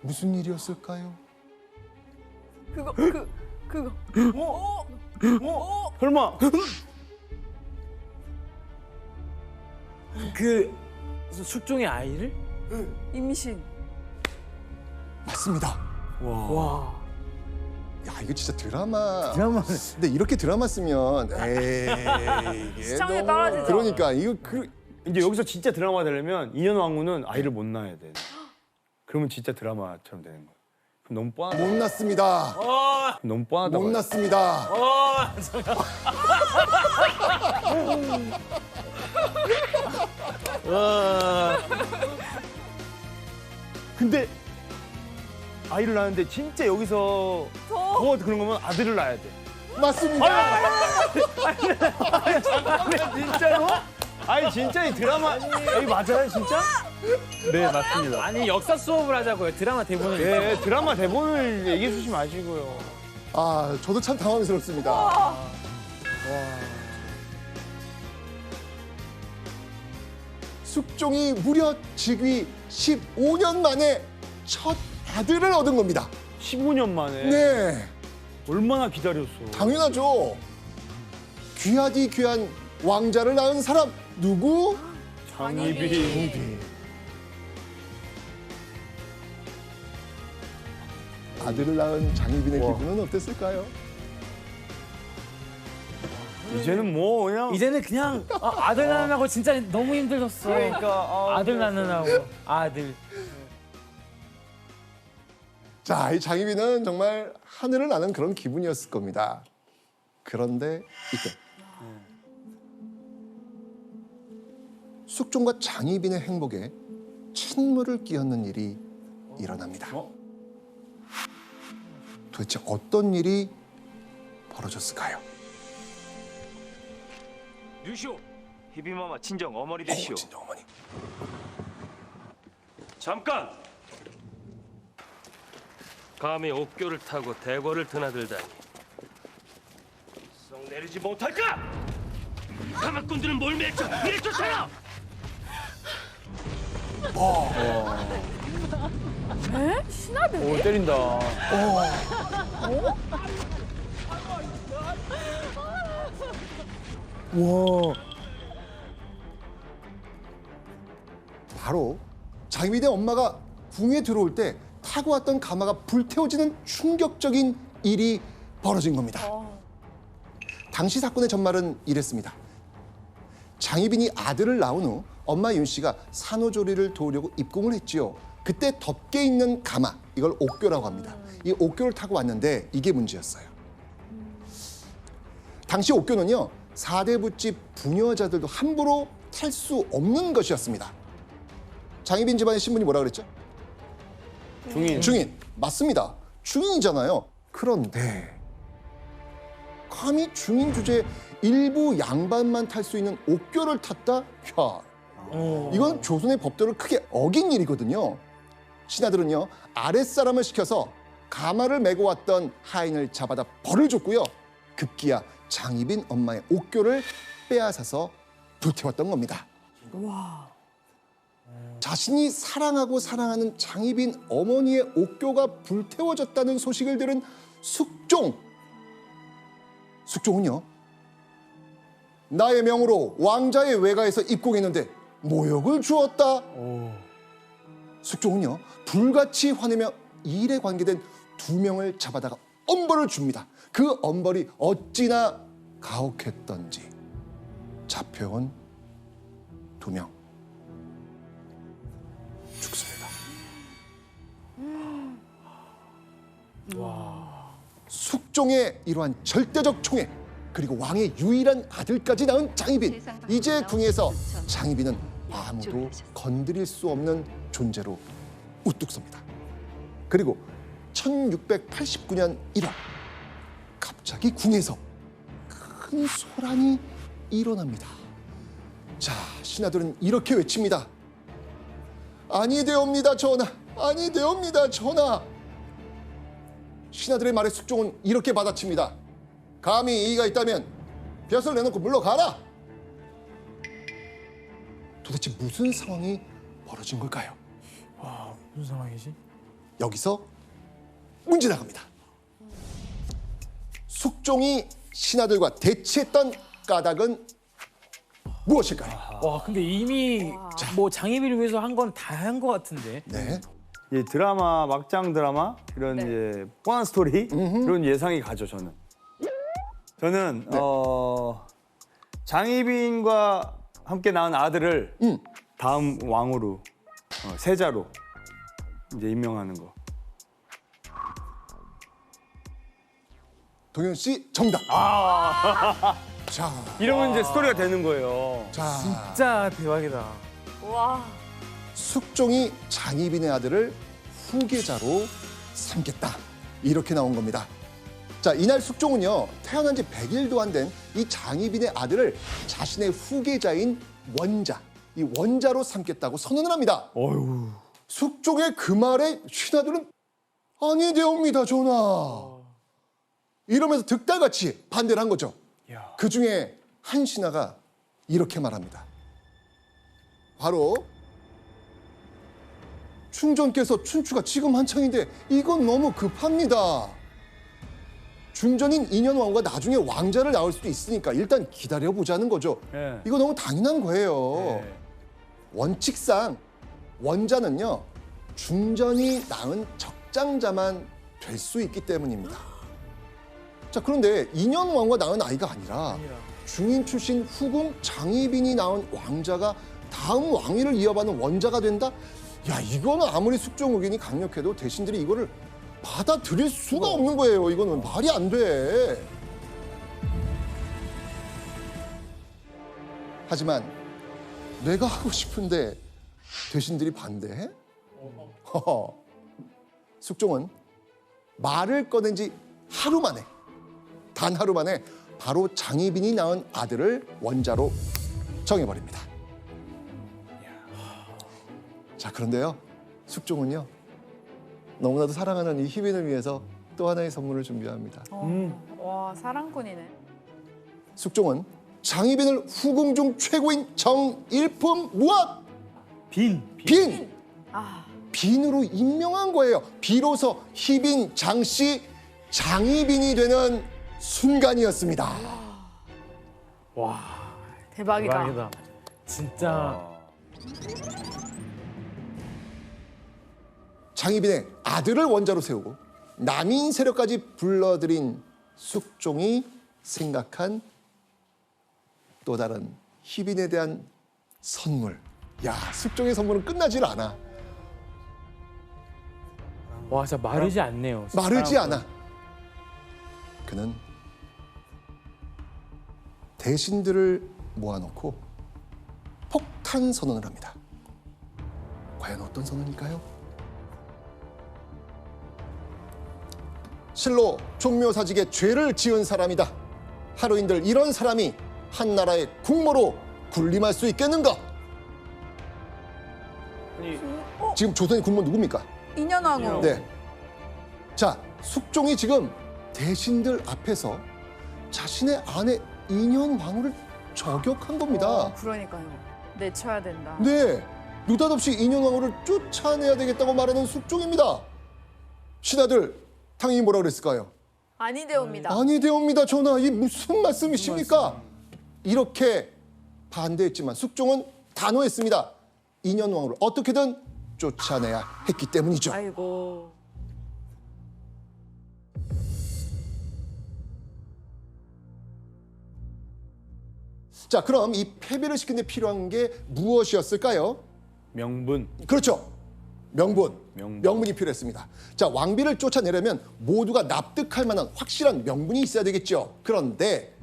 무슨 일이었을까요? 그거. 설마? 그 숙종의 아이를? 임신. 맞습니다. 와. 야, 이거 진짜 드라마. 드라마. 근데 이렇게 드라마 쓰면 에이 이게 시청률 너무- 떨어지죠. 그러니까 이거 이제 여기서 진짜 드라마가 되려면 인현 왕후는 아이를 못 낳아야 돼. 그러면 진짜 드라마처럼 되는 거야. 그럼 너무 뻔하다. 못 났습니다. 그럼 너무 뻔하다. 못 났습니다. 근데 아이를 낳는데 진짜 여기서 더 그런 거면 아들을 낳아야 돼. 맞습니다. 진짜로? 아니 진짜 이 드라마 이게 맞아요 진짜? 네 맞습니다. 아니 역사 수업을 하자고요. 드라마 대본을. 네 드라마 대본을 얘기해 주지 마시고요. 아, 저도 참 당황스럽습니다. 숙종이 무려 즉위 15년 만에 첫 아들을 얻은 겁니다. 15년 만에 네, 얼마나 기다렸어. 당연하죠. 귀하디 귀한 왕자를 낳은 사람 누구? 장희빈. 아들을 낳은 장희빈의 기분은 어땠을까요? 이제는 뭐 그냥 이제는 그냥 아들 낳느라고 진짜 너무 힘들었어. 그러니까 아들 낳느라고 아들. 자, 이 장희빈은 정말 하늘을 나는 그런 기분이었을 겁니다. 그런데 이때 숙종과 장희빈의 행복에 찬물을 끼얹는 일이 일어납니다. 도대체 어떤 일이 벌어졌을까요? 류시오, 희비마마 친정 어머니 되시오. 진짜 어머니. 잠깐! 감히 옥교를 타고 대궐을 드나들다니 썩 내리지 못할까? 가마꾼들은 뭘 맺죠? 이리 쫓아라! 오 때린다. 바로 장희빈의 엄마가 궁에 들어올 때 타고 왔던 가마가 불태워지는 충격적인 일이 벌어진 겁니다. 당시 사건의 전말은 이랬습니다. 장희빈이 아들을 낳은 후 엄마 윤 씨가 산후조리를 도우려고 입궁을 했지요. 그때 덮개 있는 가마, 이걸 옥교라고 합니다. 이 옥교를 타고 왔는데 이게 문제였어요. 당시 옥교는요, 4대 부집 부녀자들도 함부로 탈 수 없는 것이었습니다. 장희빈 집안의 신분이 뭐라 그랬죠? 중인. 중인. 맞습니다. 중인이잖아요. 그런데 감히 중인 주제에 일부 양반만 탈 수 있는 옥교를 탔다? 야, 이건 조선의 법도를 크게 어긴 일이거든요. 신하들은요, 아랫사람을 시켜서 가마를 메고 왔던 하인을 잡아다 벌을 줬고요. 급기야 장희빈 엄마의 옥교를 빼앗아서 불태웠던 겁니다. 자신이 사랑하고 사랑하는 장희빈 어머니의 옥교가 불태워졌다는 소식을 들은 숙종. 숙종은요, 나의 명으로 왕자의 외가에서 입궁했는데 모욕을 주었다. 숙종은요, 불같이 화내며 이 일에 관계된 2명을 잡아다가 엄벌을 줍니다. 그 엄벌이 어찌나 가혹했던지 잡혀온 2명 죽습니다. 숙종의 이러한 절대적 총애, 그리고 왕의 유일한 아들까지 낳은 장희빈. 이제 궁에서 장희빈은 아무도 건드릴 수 없는 존재로 우뚝 섭니다. 그리고 1689년 1월 갑자기 궁에서 큰 소란이 일어납니다. 자, 신하들은 이렇게 외칩니다. 아니 되옵니다, 전하. 아니 되옵니다, 전하. 신하들의 말에 숙종은 이렇게 받아칩니다. 감히 이의가 있다면 벼슬 내놓고 물러가라. 도대체 무슨 상황이 벌어진 걸까요? 무슨 상황이지? 여기서 문제 나갑니다. 숙종이 신하들과 대치했던 까닭은 무엇일까요? 와 근데 이미 뭐 장희빈을 위해서 한 건 다 한 것 같은데. 네. 이 드라마 막장 드라마 이런 이제 뻔한 스토리 이런 예상이 가죠 저는. 저는 장희빈과 함께 낳은 아들을 응. 다음 왕으로 세자로 이제 임명하는 거. 동현 씨 정답. 자, 이러면 이제 스토리가 되는 거예요. 자, 진짜 대박이다. 와. 숙종이 장희빈의 아들을 후계자로 삼겠다. 이렇게 나온 겁니다. 자, 이날 숙종은요, 태어난 지 100일도 안 된 이 장희빈의 아들을 자신의 후계자인 원자, 이 원자로 삼겠다고 선언을 합니다. 어휴. 숙종의 그 말에 신하들은 아니되옵니다, 전하. 이러면서 득달같이 반대를 한 거죠. 그 중에 한 신하가 이렇게 말합니다. 바로 충전께서 춘추가 지금 한창인데 이건 너무 급합니다. 중전인 인현왕후가 나중에 왕자를 낳을 수도 있으니까 일단 기다려보자는 거죠. 예. 이거 너무 당연한 거예요. 예. 원칙상 원자는요, 중전이 낳은 적장자만 될 수 있기 때문입니다. 자, 그런데 인현왕후가 낳은 아이가 아니라 중인 출신 후궁 장희빈이 낳은 왕자가 다음 왕위를 이어받는 원자가 된다? 야, 이거는 아무리 숙종 의견이 강력해도 대신들이 이거를 받아들일 수가 없는 거예요. 이거는 말이 안 돼. 하지만 내가 하고 싶은데 대신들이 반대해? 허허. 숙종은 말을 꺼낸 지 하루 만에, 단 하루 만에 바로 장희빈이 낳은 아들을 원자로 정해버립니다. 자, 그런데요, 숙종은요, 너무나도 사랑하는 이 희빈을 위해서 또 하나의 선물을 준비합니다. 와, 사랑꾼이네. 숙종은 장희빈을 후궁 중 최고인 정일품 무엇? 빈. 아, 빈으로 임명한 거예요. 비로소 희빈, 장씨, 장희빈이 되는 순간이었습니다. 와, 대박이다. 대박이다. 진짜. 장희빈의 아들을 원자로 세우고 남인 세력까지 불러들인 숙종이 생각한 또 다른 희빈에 대한 선물. 야, 숙종의 선물은 끝나질 않아. 와, 진짜 마르지 않네요. 진짜. 마르지 않아. 그는 대신들을 모아놓고 폭탄 선언을 합니다. 과연 어떤 선언일까요? 실로 종묘사직에 죄를 지은 사람이다. 하루인들 이런 사람이 한 나라의 국모로 군림할 수 있겠는가? 지금 조선의 국모 누굽니까? 인현왕후. 네. 자, 숙종이 지금 대신들 앞에서 자신의 아내 인현왕후를 저격한 겁니다. 그러니까요. 내쳐야 된다. 네, 느닷없이 인현왕후를 쫓아내야 되겠다고 말하는 숙종입니다. 신하들 당연히 뭐라 그랬을까요? 아니되옵니다. 아니되옵니다, 전하. 이 무슨 말씀이십니까? 이렇게 반대했지만 숙종은 단호했습니다. 인현왕후를 어떻게든 쫓아내야 했기 때문이죠. 아이고. 자, 그럼 이 패배를 시키는 데 필요한 게 무엇이었을까요? 명분. 그렇죠. 명분. 명분. 명분이 필요했습니다. 자, 왕비를 쫓아내려면 모두가 납득할 만한 확실한 명분이 있어야 되겠죠. 그런데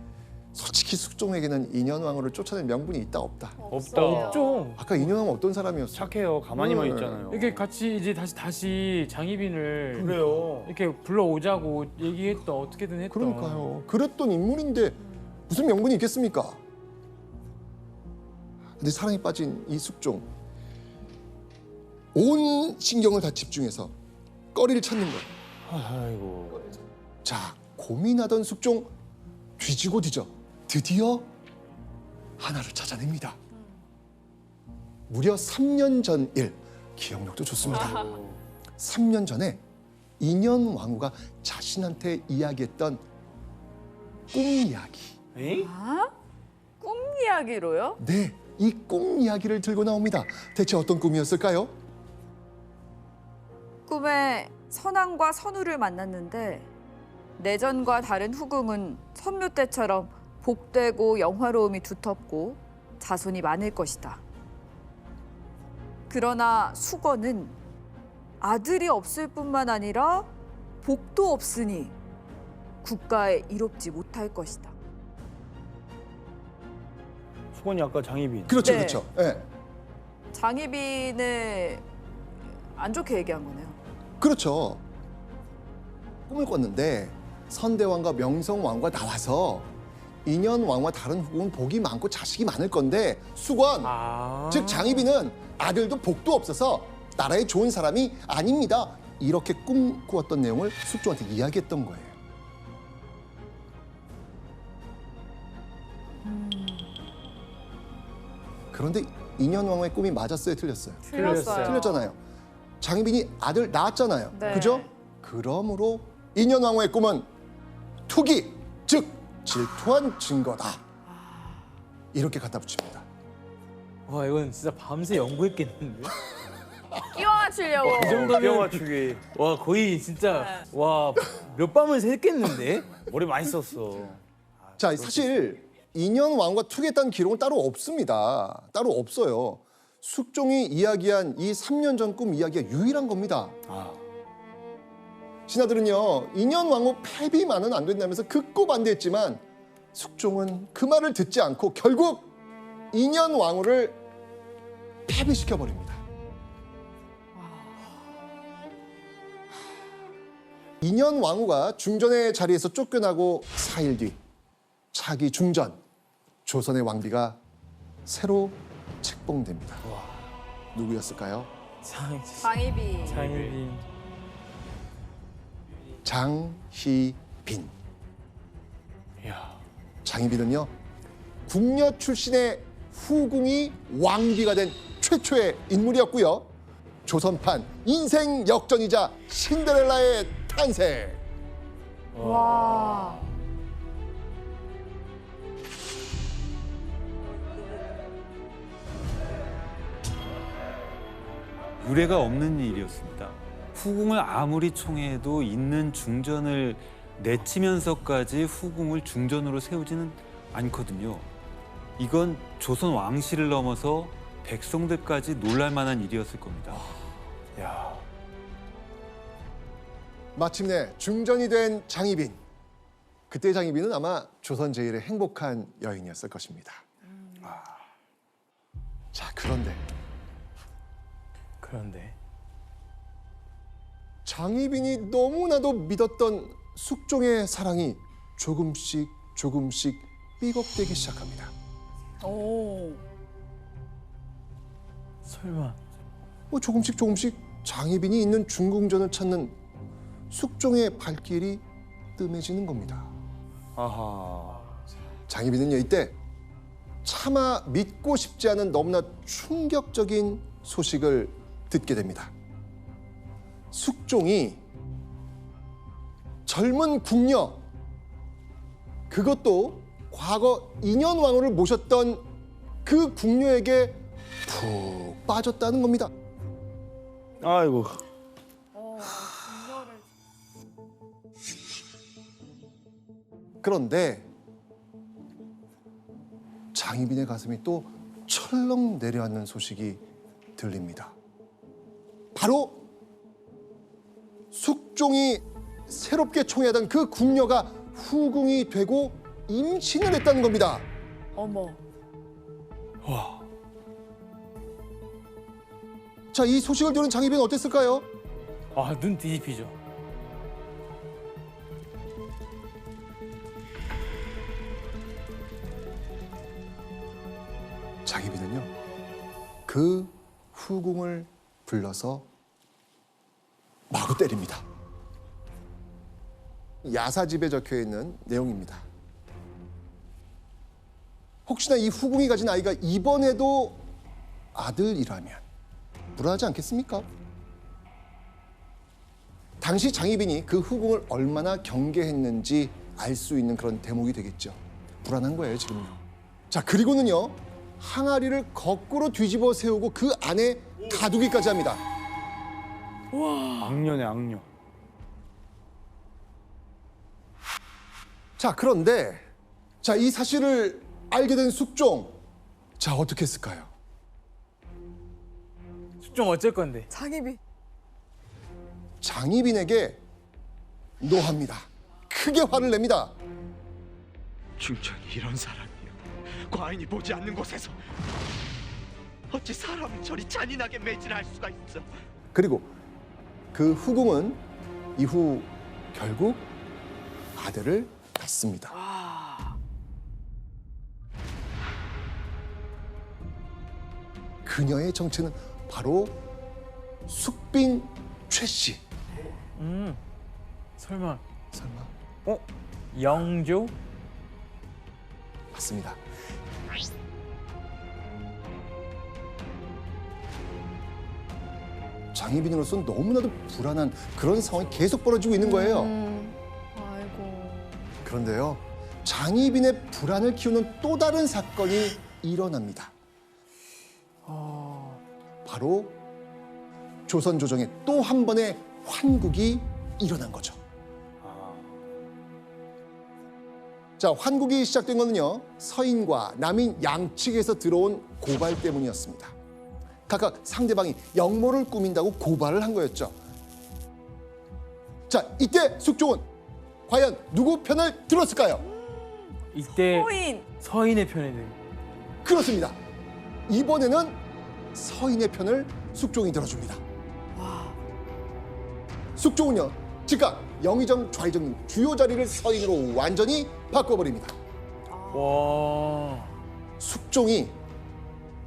솔직히 숙종에게는 인현왕후를 쫓아낼 명분이 있다 없다. 없다. 없죠. 아까 인현왕후 어떤 사람이었어? 착해요. 가만히만 네. 있잖아요. 이렇게 같이 이제 다시 장희빈을 그래요. 이렇게 불러오자고 얘기했다. 어떻게든 했다. 그러니까요. 그랬던 인물인데 무슨 명분이 있겠습니까? 근데 사랑에 빠진 이 숙종, 온 신경을 다 집중해서 꺼리를 찾는 거예요. 아이고. 자, 고민하던 숙종 뒤지고 뒤져 드디어 하나를 찾아냅니다. 무려 3년 전 일, 기억력도 좋습니다. 3년 전에 인현왕후가 자신한테 이야기했던 꿈 이야기. 에이? 꿈 이야기로요? 네, 이 꿈 이야기를 들고 나옵니다. 대체 어떤 꿈이었을까요? 꿈에 선왕과 선우를 만났는데 내전과 다른 후궁은 선묘 때처럼 복되고 영화로움이 두텁고 자손이 많을 것이다. 그러나 수건은 아들이 없을 뿐만 아니라 복도 없으니 국가에 이롭지 못할 것이다. 수건이 아까 장희빈. 그렇죠, 네. 그렇죠. 예. 장희빈을 안 좋게 얘기한 거네요. 그렇죠. 꿈을 꿨는데 선대왕과 명성왕과 나와서 인현왕과 다른 후궁은 복이 많고 자식이 많을 건데 수건, 즉 장희빈은 아들도 복도 없어서 나라에 좋은 사람이 아닙니다. 이렇게 꿈꾸었던 내용을 숙종한테 이야기했던 거예요. 그런데 인현왕의 꿈이 맞았어요, 틀렸어요? 틀렸어요. 틀렸잖아요. 장희빈이 아들 낳았잖아요. 네. 그죠? 그러므로 인현왕후의 꿈은 투기, 즉 질투한 증거다. 이렇게 갖다 붙입니다. 와 이건 진짜 밤새 연구했겠는데. 끼워 맞추려고. 그 정도면 뼈 맞추기. 와 거의 진짜 와 몇 밤을 샜겠는데. 머리 많이 썼어. 자, 사실 인현왕후가 투기했다는 기록은 따로 없습니다. 따로 없어요. 숙종이 이야기한 이 3년 전 꿈 이야기가 유일한 겁니다. 신하들은요, 인현왕후 패비만은 안 된다면서 극구 반대했지만 숙종은 그 말을 듣지 않고 결국 인현왕후를 패비시켜 버립니다. 인현왕후가 중전의 자리에서 쫓겨나고 4일 뒤 차기 중전 조선의 왕비가 새로 책봉됩니다. 누구였을까요? 장희빈. 장희빈. 장희빈. 장희빈은요, 궁녀 출신의 후궁이 왕비가 된 최초의 인물이었고요. 조선판 인생 역전이자 신데렐라의 탄생. 와. 유례가 없는 일이었습니다. 후궁을 아무리 총애해도 있는 중전을 내치면서까지 후궁을 중전으로 세우지는 않거든요. 이건 조선 왕실을 넘어서 백성들까지 놀랄 만한 일이었을 겁니다. 야. 마침내 중전이 된 장희빈. 그때 장희빈은 아마 조선 제일의 행복한 여인이었을 것입니다. 자, 그런데 장희빈이 너무나도 믿었던 숙종의 사랑이 조금씩 삐걱대기 시작합니다. 오. 설마. 조금씩 장희빈이 있는 중궁전을 찾는 숙종의 발길이 뜸해지는 겁니다. 아하. 장희빈은요, 이때 차마 믿고 싶지 않은 너무나 충격적인 소식을 듣게 됩니다. 숙종이 젊은 궁녀, 그것도 과거 인현왕후를 모셨던 그 궁녀에게 푹 빠졌다는 겁니다. 아이고. 그런데 장희빈의 가슴이 또 철렁 내려앉는 소식이 들립니다. 바로 숙종이 새롭게 총애하던 그 궁녀가 후궁이 되고 임신을 했다는 겁니다. 어머. 자, 이 소식을 들은 장희빈은 어땠을까요? 아 눈 뒤집히죠. 장희빈은요, 그 후궁을 불러서 마구 때립니다. 야사집에 적혀 있는 내용입니다. 혹시나 이 후궁이 가진 아이가 이번에도 아들이라면 불안하지 않겠습니까? 당시 장희빈이 그 후궁을 얼마나 경계했는지 알 수 있는 그런 대목이 되겠죠. 불안한 거예요, 지금요. 자, 그리고는요, 항아리를 거꾸로 뒤집어 세우고 그 안에 가두기까지 합니다. 악녀네, 악녀. 자, 그런데 이 사실을 알게 된 숙종, 자, 어떻게 했을까요? 숙종 어쩔 건데? 장희빈. 장희빈에게 노합니다. 크게 화를 냅니다. 중전이 이런 사람이요. 과인이 보지 않는 곳에서 어찌 사람을 저리 잔인하게 매질할 수가 있어? 그리고 그 후궁은 이후 결국 아들을 낳습니다. 그녀의 정체는 바로 숙빈 최 씨. 설마 설마 영조? 맞습니다. 장희빈으로서는 너무나도 불안한 그런 상황이 계속 벌어지고 있는 거예요. 아이고. 그런데요, 장희빈의 불안을 키우는 또 다른 사건이 일어납니다. 바로 조선 조정에 또 한 번의 환국이 일어난 거죠. 자, 환국이 시작된 거는요, 서인과 남인 양측에서 들어온 고발 때문이었습니다. 각각 상대방이 역모를 꾸민다고 고발을 한 거였죠. 자, 이때 숙종은 과연 누구 편을 들었을까요? 이때 호인. 서인의 편에 들. 그렇습니다. 이번에는 서인의 편을 숙종이 들어줍니다. 숙종은요, 즉각 영의정, 좌의정 주요 자리를 서인으로 완전히 바꿔버립니다. 와. 숙종이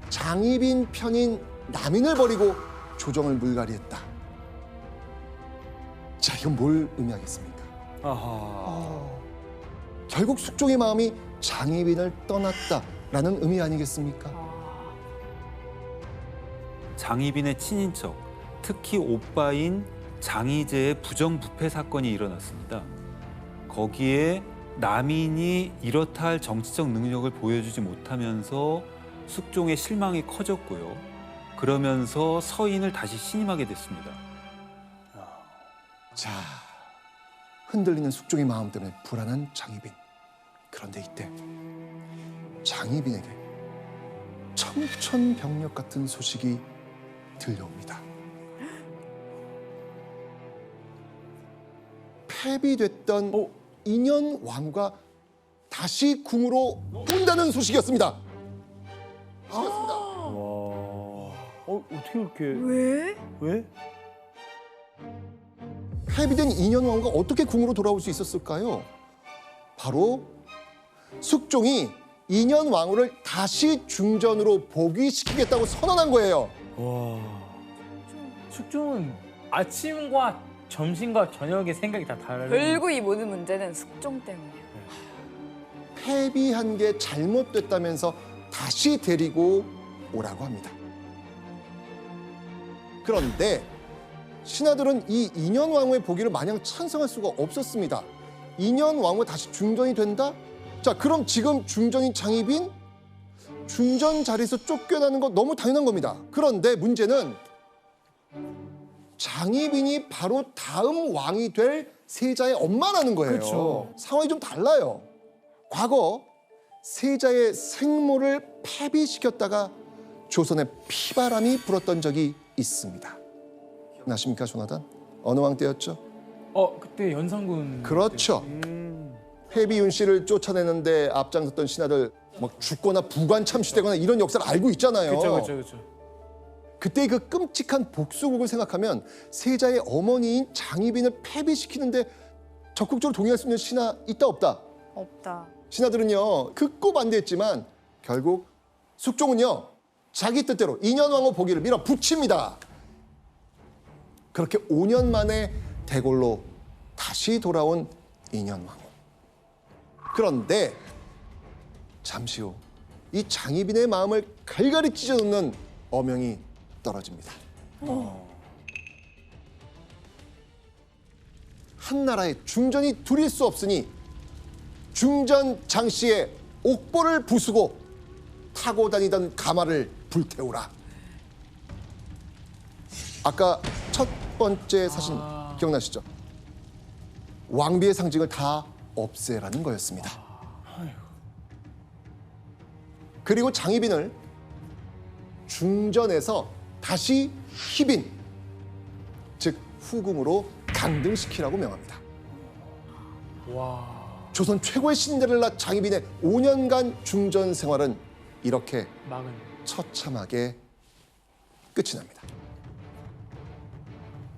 장희빈 편인 남인을 버리고 조정을 물갈이했다. 자, 이건 뭘 의미하겠습니까? 결국 숙종의 마음이 장희빈을 떠났다라는 의미 아니겠습니까? 장희빈의 친인척, 특히 오빠인 장희재의 부정부패 사건이 일어났습니다. 거기에 남인이 이렇다 할 정치적 능력을 보여주지 못하면서 숙종의 실망이 커졌고요. 그러면서 서인을 다시 신임하게 됐습니다. 자, 흔들리는 숙종의 마음 때문에 불안한 장희빈. 그런데 이때 장희빈에게 청천벽력 같은 소식이 들려옵니다. 폐비됐던 인현 왕과 다시 궁으로 온다는 소식이었습니다. 어떻게 그렇게? 왜? 왜? 폐비된 인현 왕과 어떻게 궁으로 돌아올 수 있었을까요? 바로 숙종이 인현 왕후를 다시 중전으로 복위시키겠다고 선언한 거예요. 숙종은 아침과 점심과 저녁에 생각이 다 다르네. 결국 이 모든 문제는 숙종 때문이에요. 폐비한 게 잘못됐다면서 다시 데리고 오라고 합니다. 그런데 신하들은 이 인현 왕후의 복위를 마냥 찬성할 수가 없었습니다. 인현 왕후 다시 중전이 된다? 자, 그럼 지금 중전인 장희빈 중전 자리에서 쫓겨나는 거 너무 당연한 겁니다. 그런데 문제는 장희빈이 바로 다음 왕이 될 세자의 엄마라는 거예요. 그렇죠. 상황이 좀 달라요. 과거 세자의 생모를 폐비시켰다가 조선에 피바람이 불었던 적이 있습니다. 나십니까, 조나단? 어느 왕 때였죠? 그때 연산군. 그렇죠. 회비윤 씨를 쫓아내는데 앞장섰던 신하들 막 죽거나 부관 참시되거나 이런 역사를 알고 있잖아요. 그렇죠. 그때 그 끔찍한 복수국을 생각하면 세자의 어머니인 장희빈을 폐비시키는데 적극적으로 동의할 수 있는 신하 있다 없다? 없다. 신하들은요 극구 반대했지만 결국 숙종은요 자기 뜻대로 인현왕후 복위를 밀어붙입니다. 그렇게 5년 만에 대궐로 다시 돌아온 인현왕후. 그런데 잠시 후 이 장희빈의 마음을 갈갈이 찢어놓는 어명이 떨어집니다. 한 나라의 중전이 둘일 수 없으니 중전 장 씨의 옥보를 부수고 타고 다니던 가마를 불태우라. 아까 첫 번째 사신 기억나시죠? 왕비의 상징을 다 없애라는 거였습니다. 그리고 장희빈을 중전에서 다시 희빈, 즉 후궁으로 강등시키라고 명합니다. 조선 최고의 신데렐라 장희빈의 5년간 중전 생활은 이렇게 막은. 처참하게 끝이 납니다.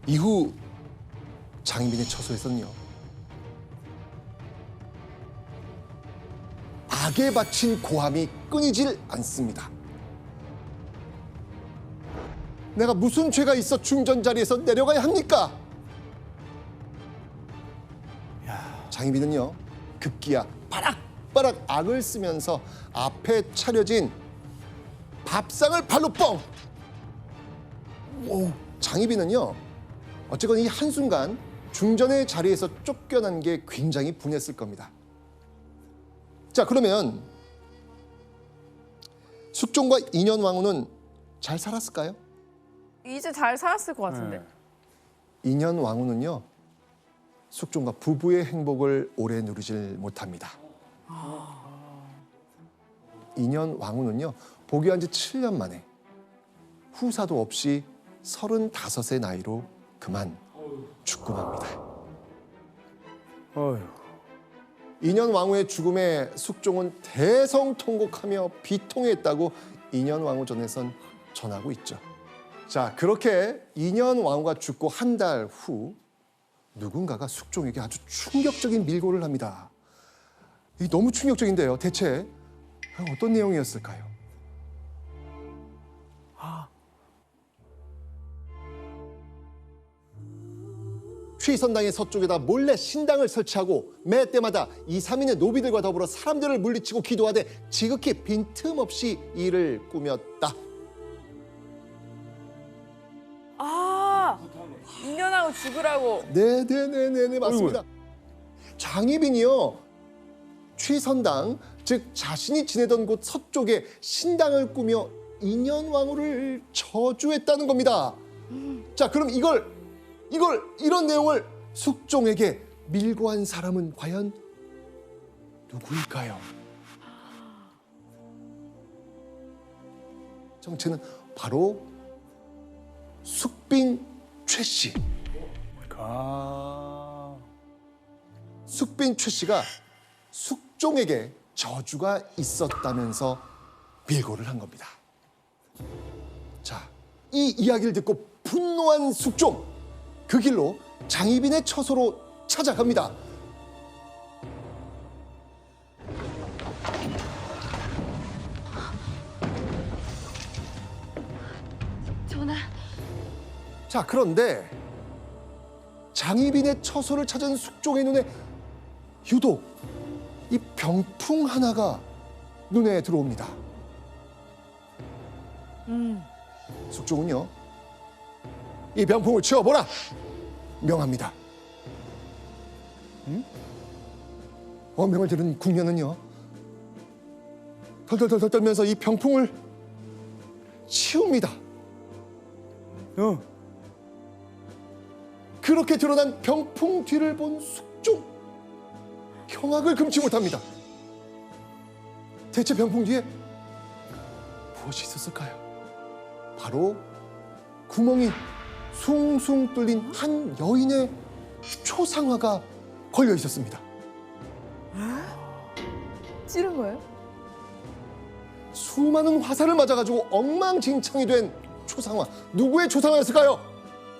이후 장희빈의 처소에서는요, 악에 바친 고함이 끊이질 않습니다. 내가 무슨 죄가 있어 중전 자리에서 내려가야 합니까? 장희빈은요, 급기야 바락바락 악을 쓰면서 앞에 차려진 밥상을 발로 뻥! 장희빈은요, 어쨌건 이 한순간 중전의 자리에서 쫓겨난 게 굉장히 분했을 겁니다. 자, 그러면 숙종과 인현왕후는 잘 살았을까요? 이제 잘 살았을 것 같은데. 인현왕후는요, 숙종과 부부의 행복을 오래 누리질 못합니다. 인현왕후는요, 복위한 지 7년 만에 후사도 없이 35의 나이로 그만 죽고 맙니다. 어휴. 인현왕후의 죽음에 숙종은 대성통곡하며 비통했다고 인현왕후전에선 전하고 있죠. 자, 그렇게 인현왕후가 죽고 한 달 후 누군가가 숙종에게 아주 충격적인 밀고를 합니다. 이게 너무 충격적인데요. 대체 어떤 내용이었을까요? 취선당의 서쪽에다 몰래 신당을 설치하고 매 때마다 2, 3인의 노비들과 더불어 사람들을 물리치고 기도하되 지극히 빈틈없이 일을 꾸몄다. 아, 인연하고 죽으라고. 네네네네 맞습니다. 장희빈이요, 취선당, 즉 자신이 지내던 곳 서쪽에 신당을 꾸며 인현왕후를 저주했다는 겁니다. 자, 그럼 이런 내용을 숙종에게 밀고한 사람은 과연 누구일까요? 정체는 바로 숙빈 최 씨. 숙빈 최 씨가 숙종에게 저주가 있었다면서 밀고를 한 겁니다. 자, 이 이야기를 듣고 분노한 숙종, 그 길로 장희빈의 처소로 찾아갑니다. 전하. 자, 그런데 장희빈의 처소를 찾은 숙종의 눈에 유독 이 병풍 하나가 눈에 들어옵니다. 숙종은요, 이 병풍을 치워보라 명합니다. 명을 들은 궁녀는요, 덜덜덜 떨면서 이 병풍을 치웁니다. 그렇게 드러난 병풍 뒤를 본 숙종, 경악을 금치 못합니다. 대체 병풍 뒤에 무엇이 있었을까요? 바로 구멍이 숭숭 뚫린 한 여인의 초상화가 걸려 있었습니다. 찌른 거예요? 수많은 화살을 맞아가지고 엉망진창이 된 초상화, 누구의 초상화였을까요?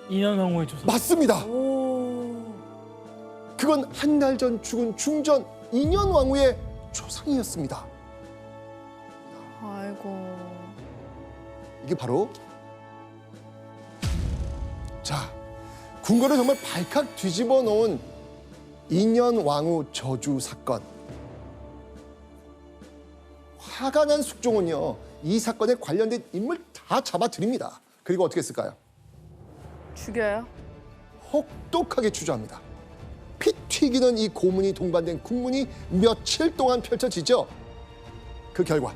인현왕후의 조상. 맞습니다. 그건 한 달 전 죽은 중전 인현왕후의 초상이었습니다. 아이고. 이게 바로, 자, 궁궐을 정말 발칵 뒤집어 놓은 인현왕후 저주 사건. 화가 난 숙종은요, 이 사건에 관련된 인물 다 잡아들입니다. 그리고 어떻게 했을까요? 죽여요? 혹독하게 추조합니다. 피 튀기는 이 고문이 동반된 국문이 며칠 동안 펼쳐지죠. 그 결과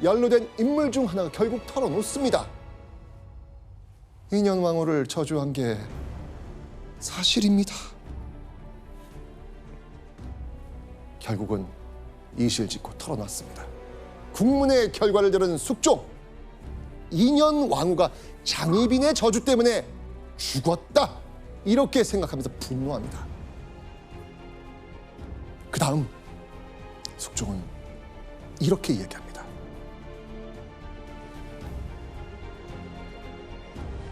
연루된 인물 중 하나가 결국 털어놓습니다. 인현왕후를 저주한 게 사실입니다. 결국은 이실직고 털어놨습니다. 국문의 결과를 들은 숙종, 2년 왕후가 장희빈의 저주 때문에 죽었다. 이렇게 생각하면서 분노합니다. 그 다음 숙종은 이렇게 이야기합니다.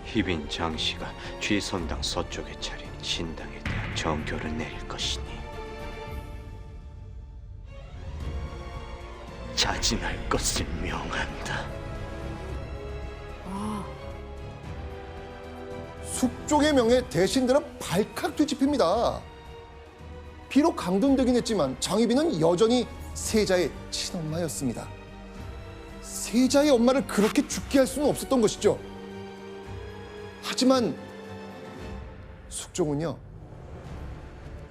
희빈 장씨가 쥐선당 서쪽에 차린 신당에 대한 정교를 내릴 것이니 자진할 것을 명한다. 숙종의 명에 대신들은 발칵 뒤집힙니다. 비록 강등되긴 했지만 장희빈은 여전히 세자의 친엄마였습니다. 세자의 엄마를 그렇게 죽게 할 수는 없었던 것이죠. 하지만 숙종은요,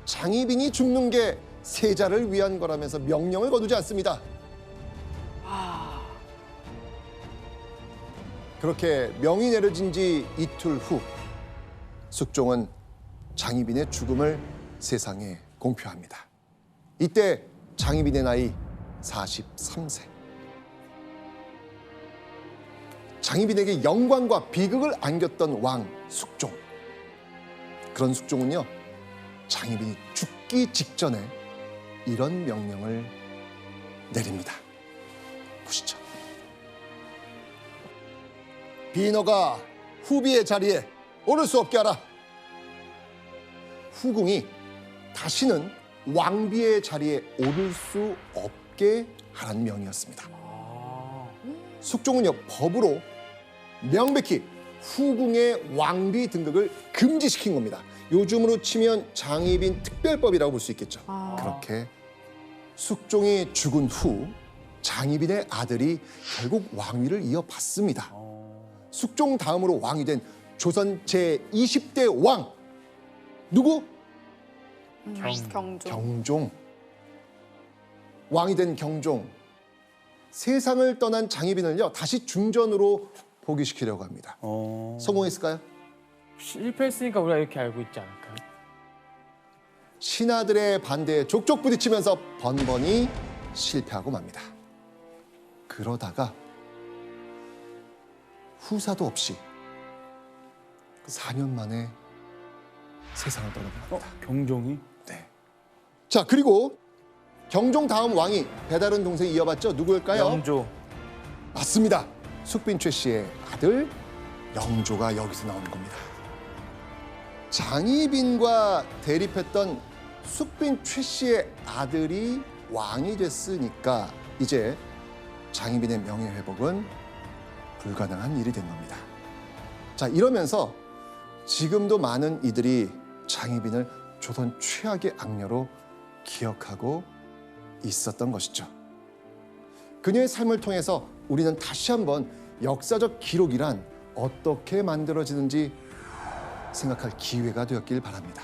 장희빈이 죽는 게 세자를 위한 거라면서 명령을 거두지 않습니다. 그렇게 명이 내려진 지 이틀 후 숙종은 장희빈의 죽음을 세상에 공표합니다. 이때 장희빈의 나이 43세. 장희빈에게 영광과 비극을 안겼던 왕 숙종. 그런 숙종은요, 장희빈이 죽기 직전에 이런 명령을 내립니다. 보시죠. 비너가 후비의 자리에 오를 수 없게 하라. 후궁이 다시는 왕비의 자리에 오를 수 없게 하라는 명이었습니다. 숙종은요, 법으로 명백히 후궁의 왕비 등극을 금지시킨 겁니다. 요즘으로 치면 장희빈 특별법이라고 볼 수 있겠죠. 그렇게 숙종이 죽은 후 장희빈의 아들이 결국 왕위를 이어받습니다. 숙종 다음으로 왕이 된 조선 제20대 왕. 누구? 경종. 왕이 된 경종. 세상을 떠난 장희빈을요, 다시 중전으로 복위시키려고 합니다. 성공했을까요? 실패했으니까 우리가 이렇게 알고 있지 않을까요? 신하들의 반대에 족족 부딪히면서 번번이 실패하고 맙니다. 그러다가 후사도 없이 4년 만에 세상을 떠나갑니다. 경종이? 네. 자, 그리고 경종 다음 왕이 배다른 동생이 이어받죠. 누구일까요? 영조. 맞습니다. 숙빈 최 씨의 아들 영조가 여기서 나오는 겁니다. 장희빈과 대립했던 숙빈 최 씨의 아들이 왕이 됐으니까 이제 장희빈의 명예 회복은 불가능한 일이 된 겁니다. 자, 이러면서 지금도 많은 이들이 장희빈을 조선 최악의 악녀로 기억하고 있었던 것이죠. 그녀의 삶을 통해서 우리는 다시 한번 역사적 기록이란 어떻게 만들어지는지 생각할 기회가 되었길 바랍니다.